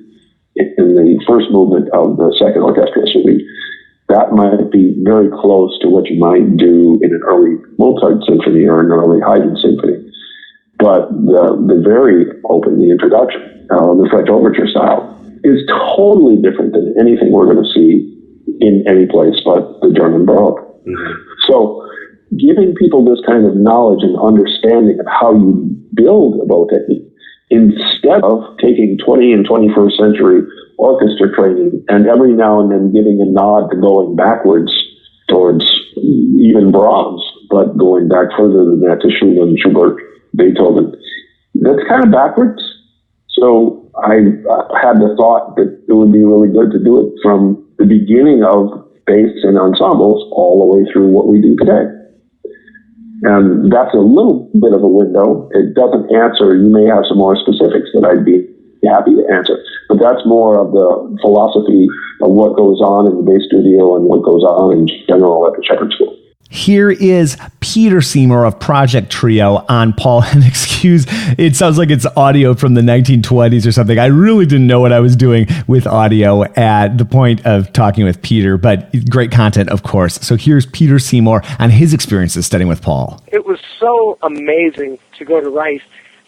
A: in the first movement of the second orchestral suite. that might be very close to what you might do in an early Mozart symphony or an early Haydn symphony. But the very open, the introduction, the French overture style, is totally different than anything we're going to see in any place but the German Baroque. Mm-hmm. So giving people this kind of knowledge and understanding of how you build a bow technique, instead of taking 20th and 21st century orchestra training and every now and then giving a nod to going backwards towards even Brahms, but going back further than that to Schumann, Schubert, Beethoven. That's kind of backwards. So I had the thought that it would be really good to do it from the beginning of bass and ensembles all the way through what we do today. And that's a little bit of a window. It doesn't answer. You may have some more specifics that I'd be happy to answer. But that's more of the philosophy of what goes on in the bass studio and what goes on in general at the Shepherd School.
B: Here is Peter Seymour of Project Trio on Paul, and it sounds like it's audio from the 1920s or something. I really didn't know what I was doing with audio at the point of talking with Peter, but great content, of course. So here's Peter Seymour on his experiences studying with Paul.
H: It was so amazing to go to Rice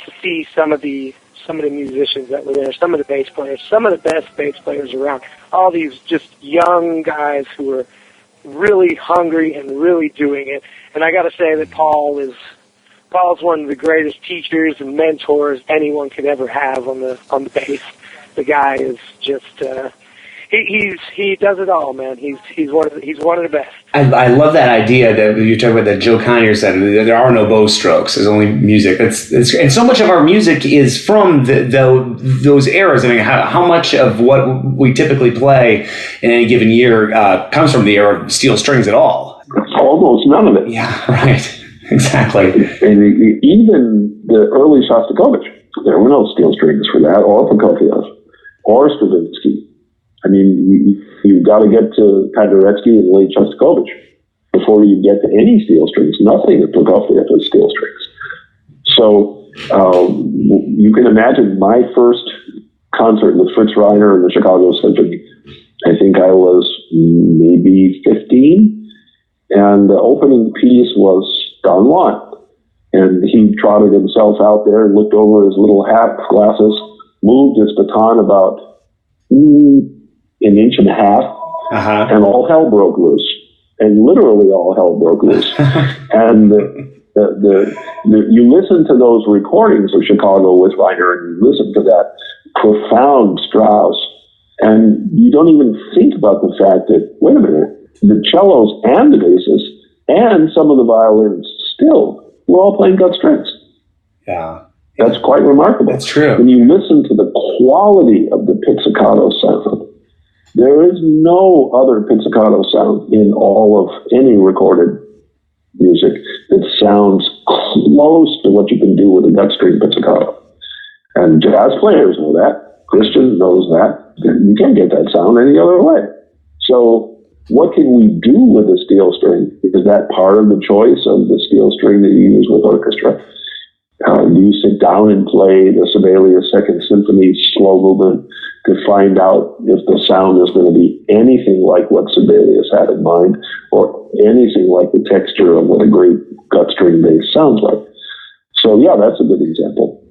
H: to see some of the musicians that were there, some of the bass players, some of the best bass players around, all these just young guys who were really hungry and really doing it. And I got to say that Paul's one of the greatest teachers and mentors anyone could ever have on the bass. The guy is just he does it all, man. He's one of the best.
C: I love that idea that you talk about that Joe Conyer said. There are no bow strokes. There's only music. And so much of our music is from those eras. I mean, how much of what we typically play in any given year comes from the era of steel strings at all?
A: Almost none of it.
C: Yeah, right. Exactly.
A: And even the early Shostakovich, there were no steel strings for that, or Prokofiev, or Stravinsky. I mean, you've got to get to Paderewski and late Shostakovich before you get to any steel strings. Nothing at Prokofiev has steel strings. So you can imagine my first concert with Fritz Reiner in the Chicago Symphony. I think I was maybe 15, and the opening piece was Don Juan. And he trotted himself out there and looked over his little hat, glasses, moved his baton about an inch and a half, and all hell broke loose. And literally all hell broke loose. And you listen to those recordings of Chicago with Reiner, and you listen to that profound Strauss, and you don't even think about the fact that, wait a minute, the cellos and the basses and some of the violins still were all playing gut strings.
C: Yeah.
A: That's quite remarkable.
C: That's true.
A: When you listen to the quality of the pizzicato sound, there is no other pizzicato sound in all of any recorded music that sounds close to what you can do with a gut string pizzicato. And jazz players know that. Christian knows that. You can't get that sound any other way. So what can we do with a steel string? Is that part of the choice of the steel string that you use with orchestra? Do you sit down and play the Sibelius Second Symphony slow movement to find out if the sound is going to be anything like what Sibelius had in mind, or anything like the texture of what a great gut string bass sounds like? So yeah, that's a good example.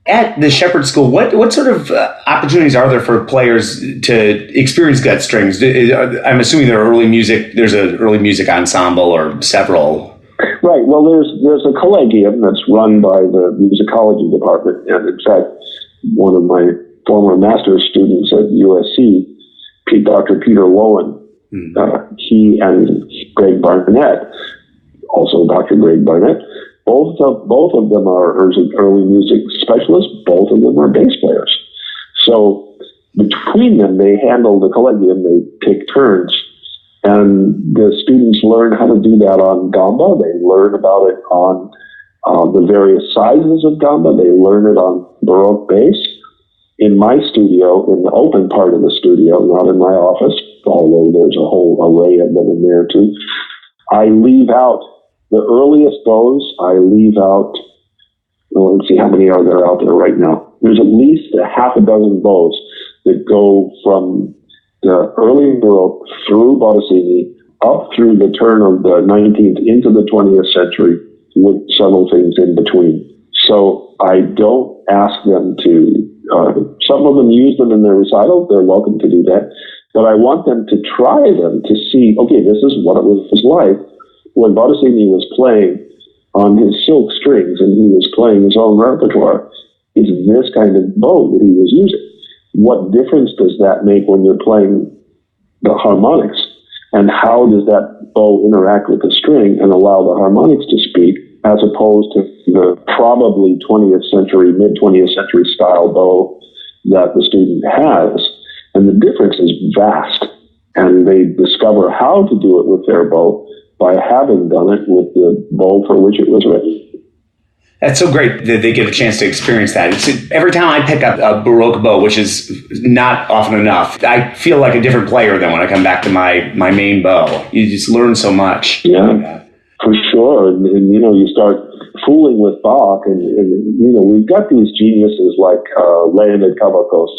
C: At the Shepherd School, what sort of opportunities are there for players to experience gut strings? I'm assuming there's an early music ensemble or several.
A: Right. Well, there's a collegium that's run by the musicology department, and in fact, one of my former master's students at USC, Dr. Peter Lowen, he and Greg Barnett, also Dr. Greg Barnett, both of them are early music specialists. Both of them are bass players. So between them, they handle the collegium. They take turns. And the students learn how to do that on gamba. They learn about it on the various sizes of gamba. They learn it on Baroque bass. In my studio, in the open part of the studio, not in my office, although there's a whole array of them in there too, I leave out the earliest bows. I leave out, let's see, how many are there out there right now? There's at least a half a dozen bows that go from the early Baroque through Bottesini, up through the turn of the 19th into the 20th century, with several things in between. So I don't ask them to, some of them use them in their recitals, they're welcome to do that, but I want them to try them to see, okay, this is what it was like when Bottesini was playing on his silk strings and he was playing his own repertoire. It's this kind of bow that he was using. What difference does that make when you're playing the harmonics? And how does that bow interact with the string and allow the harmonics to speak, as opposed to the probably 20th century, mid-20th century style bow that the student has? And the difference is vast. And they discover how to do it with their bow by having done it with the bow for which it was written.
C: That's so great that they get a chance to experience that. Every time I pick up a Baroque bow, which is not often enough, I feel like a different player than when I come back to my main bow. You just learn so much.
A: Yeah, for sure. And you start fooling with Bach, and we've got these geniuses like Leonid Kavakos,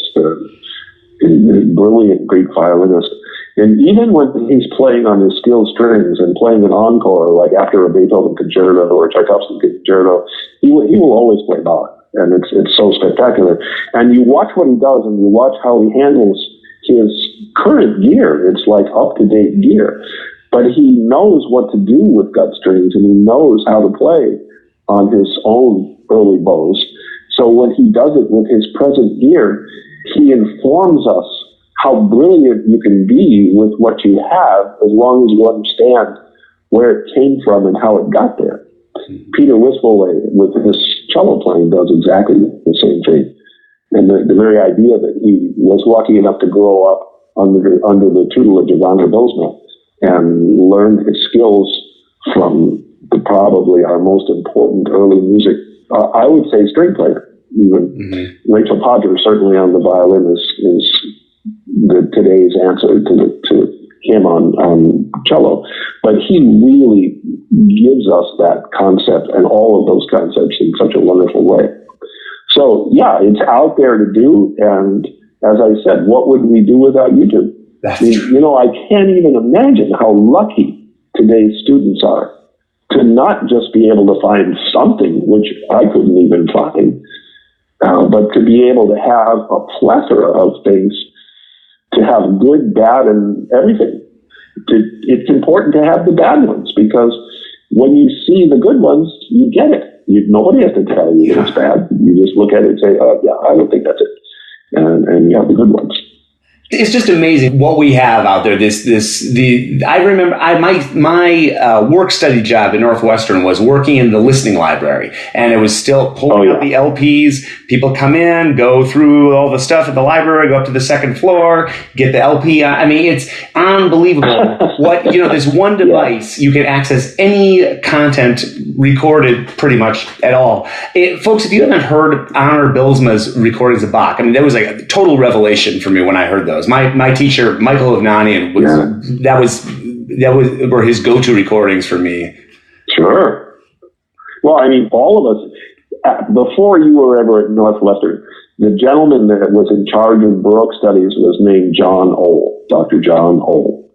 A: the brilliant Greek violinist. And even when he's playing on his steel strings and playing an encore, like after a Beethoven concerto or a Tchaikovsky concerto, he will always play Bach. And it's so spectacular. And you watch what he does, and you watch how he handles his current gear. It's like up-to-date gear. But he knows what to do with gut strings, and he knows how to play on his own early bows. So when he does it with his present gear, he informs us how brilliant you can be with what you have, as long as you understand where it came from and how it got there. Peter Wiswole, with his cello playing, does exactly the same thing. And the very idea that he was lucky enough to grow up under the tutelage of André Bosma and learn his skills from probably our most important early music, I would say, string player. Even Rachel Podger, certainly on the violin, is today's answer to him on cello. But he really gives us that concept and all of those concepts in such a wonderful way. So, yeah, it's out there to do. And as I said, what would we do without YouTube? I can't even imagine how lucky today's students are to not just be able to find something, which I couldn't even find, but to be able to have a plethora of things, to have good, bad, and everything. It's important to have the bad ones, because when you see the good ones, you get it. Nobody has to tell you it's bad. You just look at it and say, yeah, I don't think that's it. And you have the good ones.
C: It's just amazing what we have out there. I remember my work study job at Northwestern was working in the listening library, and it was still pulling out the LPs. People come in, go through all the stuff at the library, go up to the second floor, get the LP. I mean, it's unbelievable. There's one device you can access any content recorded pretty much at all. Folks, if you haven't heard Honor Bilsma's recordings of Bach, I mean, that was like a total revelation for me when I heard those. My teacher, Michael Ovnanian, were his go-to recordings for me.
A: Sure. Well, I mean, all of us, before you were ever at Northwestern, the gentleman that was in charge of Baroque studies was named John Ohl, Dr. John Ohl.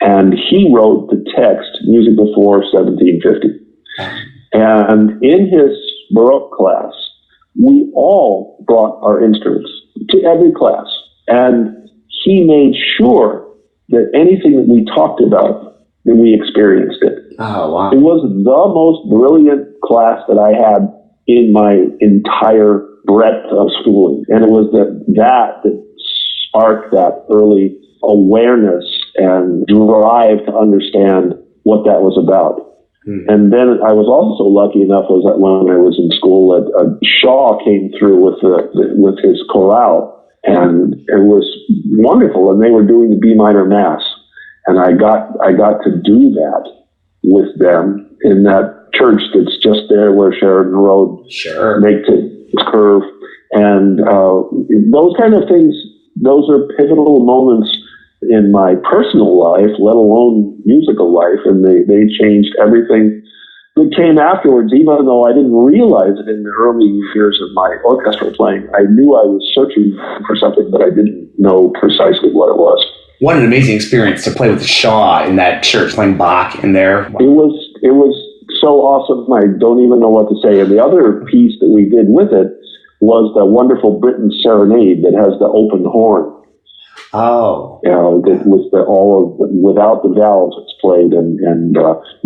A: And he wrote the text, Music Before 1750. And in his Baroque class, we all brought our instruments to every class. And he made sure that anything that we talked about, that we experienced it.
C: Oh, wow.
A: It was the most brilliant class that I had in my entire breadth of schooling. And it was that sparked that early awareness and drive to understand what that was about. And then I was also lucky enough was that when I was in school, Shaw came through with his chorale. And it was wonderful, and they were doing the B minor mass, and I got to do that with them in that church that's just there where Sheridan Road makes its curve, and those kind of things. Those are pivotal moments in my personal life, let alone musical life, and they changed everything that came afterwards, even though I didn't realize it in the early years of my orchestral playing. I knew I was searching for something, but I didn't know precisely what it was.
C: what an amazing experience to play with Shaw in that church, playing Bach in there.
A: It was so awesome. I don't even know what to say. And the other piece that we did with it was the wonderful Britain Serenade that has the open horn.
C: Oh,
A: that was without the valves it's played, and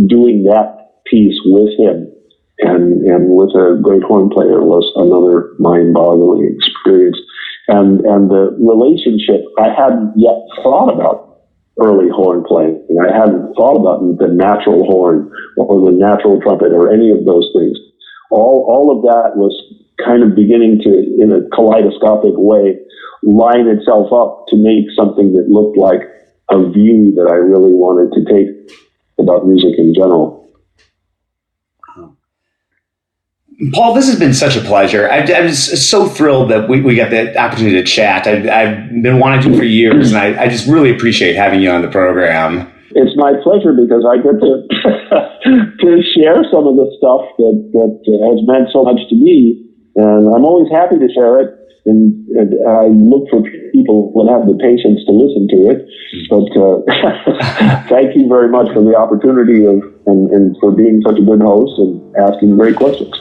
A: doing that piece with him and with a great horn player was another mind-boggling experience. And the relationship, I hadn't yet thought about early horn playing. I hadn't thought about the natural horn or the natural trumpet or any of those things. All of that was kind of beginning to, in a kaleidoscopic way, line itself up to make something that looked like a view that I really wanted to take about music in general.
C: Paul, this has been such a pleasure. I'm just so thrilled that we got the opportunity to chat. I've been wanting to for years, and I just really appreciate having you on the program.
A: It's my pleasure because I get to to share some of the stuff that has meant so much to me, and I'm always happy to share it. And I look for people who have the patience to listen to it. But thank you very much for the opportunity and for being such a good host and asking great questions.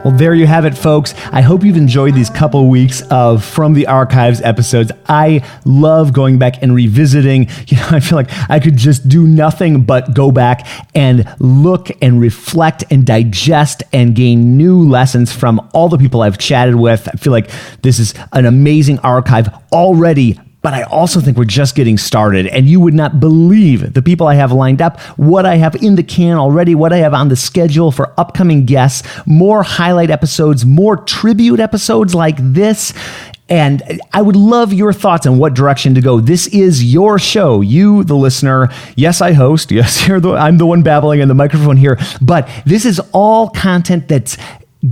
B: Well, there you have it, folks. I hope you've enjoyed these couple weeks of From the Archives episodes. I love going back and revisiting. I feel like I could just do nothing but go back and look and reflect and digest and gain new lessons from all the people I've chatted with. I feel like this is an amazing archive already. But I also think we're just getting started, and you would not believe the people I have lined up, what I have in the can already, what I have on the schedule for upcoming guests, more highlight episodes, more tribute episodes like this. And I would love your thoughts on what direction to go. This is your show, you, the listener. Yes, I host. Yes, I'm the one babbling in the microphone here. But this is all content that's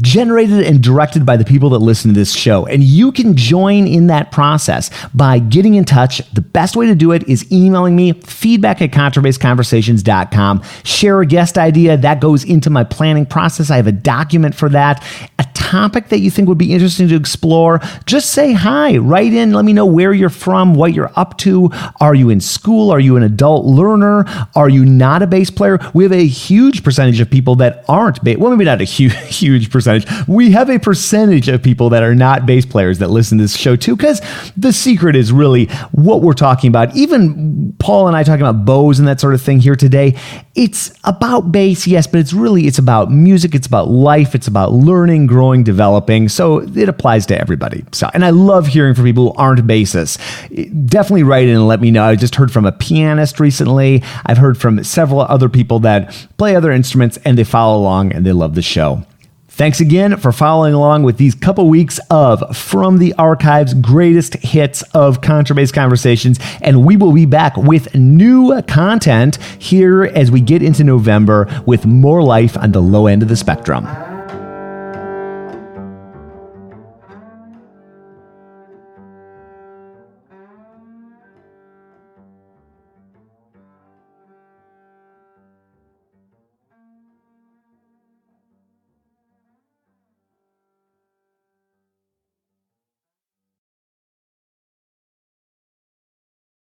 B: generated and directed by the people that listen to this show. And you can join in that process by getting in touch. The best way to do it is emailing me, feedback@contrabassconversations.com. Share a guest idea. That goes into my planning process. I have a document for that. A topic that you think would be interesting to explore. Just say hi. Write in. Let me know where you're from, what you're up to. Are you in school? Are you an adult learner? Are you not a bass player? We have a huge percentage of people that aren't bass. Well, maybe not a huge percentage. We have a percentage of people that are not bass players that listen to this show too, because the secret is really what we're talking about. Even Paul and I talking about bows and that sort of thing here today. It's about bass, yes, but it's about music. It's about life. It's about learning, growing, developing. So it applies to everybody. So, and I love hearing from people who aren't bassists. Definitely write in and let me know. I just heard from a pianist recently. I've heard from several other people that play other instruments and they follow along and they love the show. Thanks again for following along with these couple weeks of From the Archives greatest hits of Contrabass Conversations, and we will be back with new content here as we get into November with more life on the low end of the spectrum.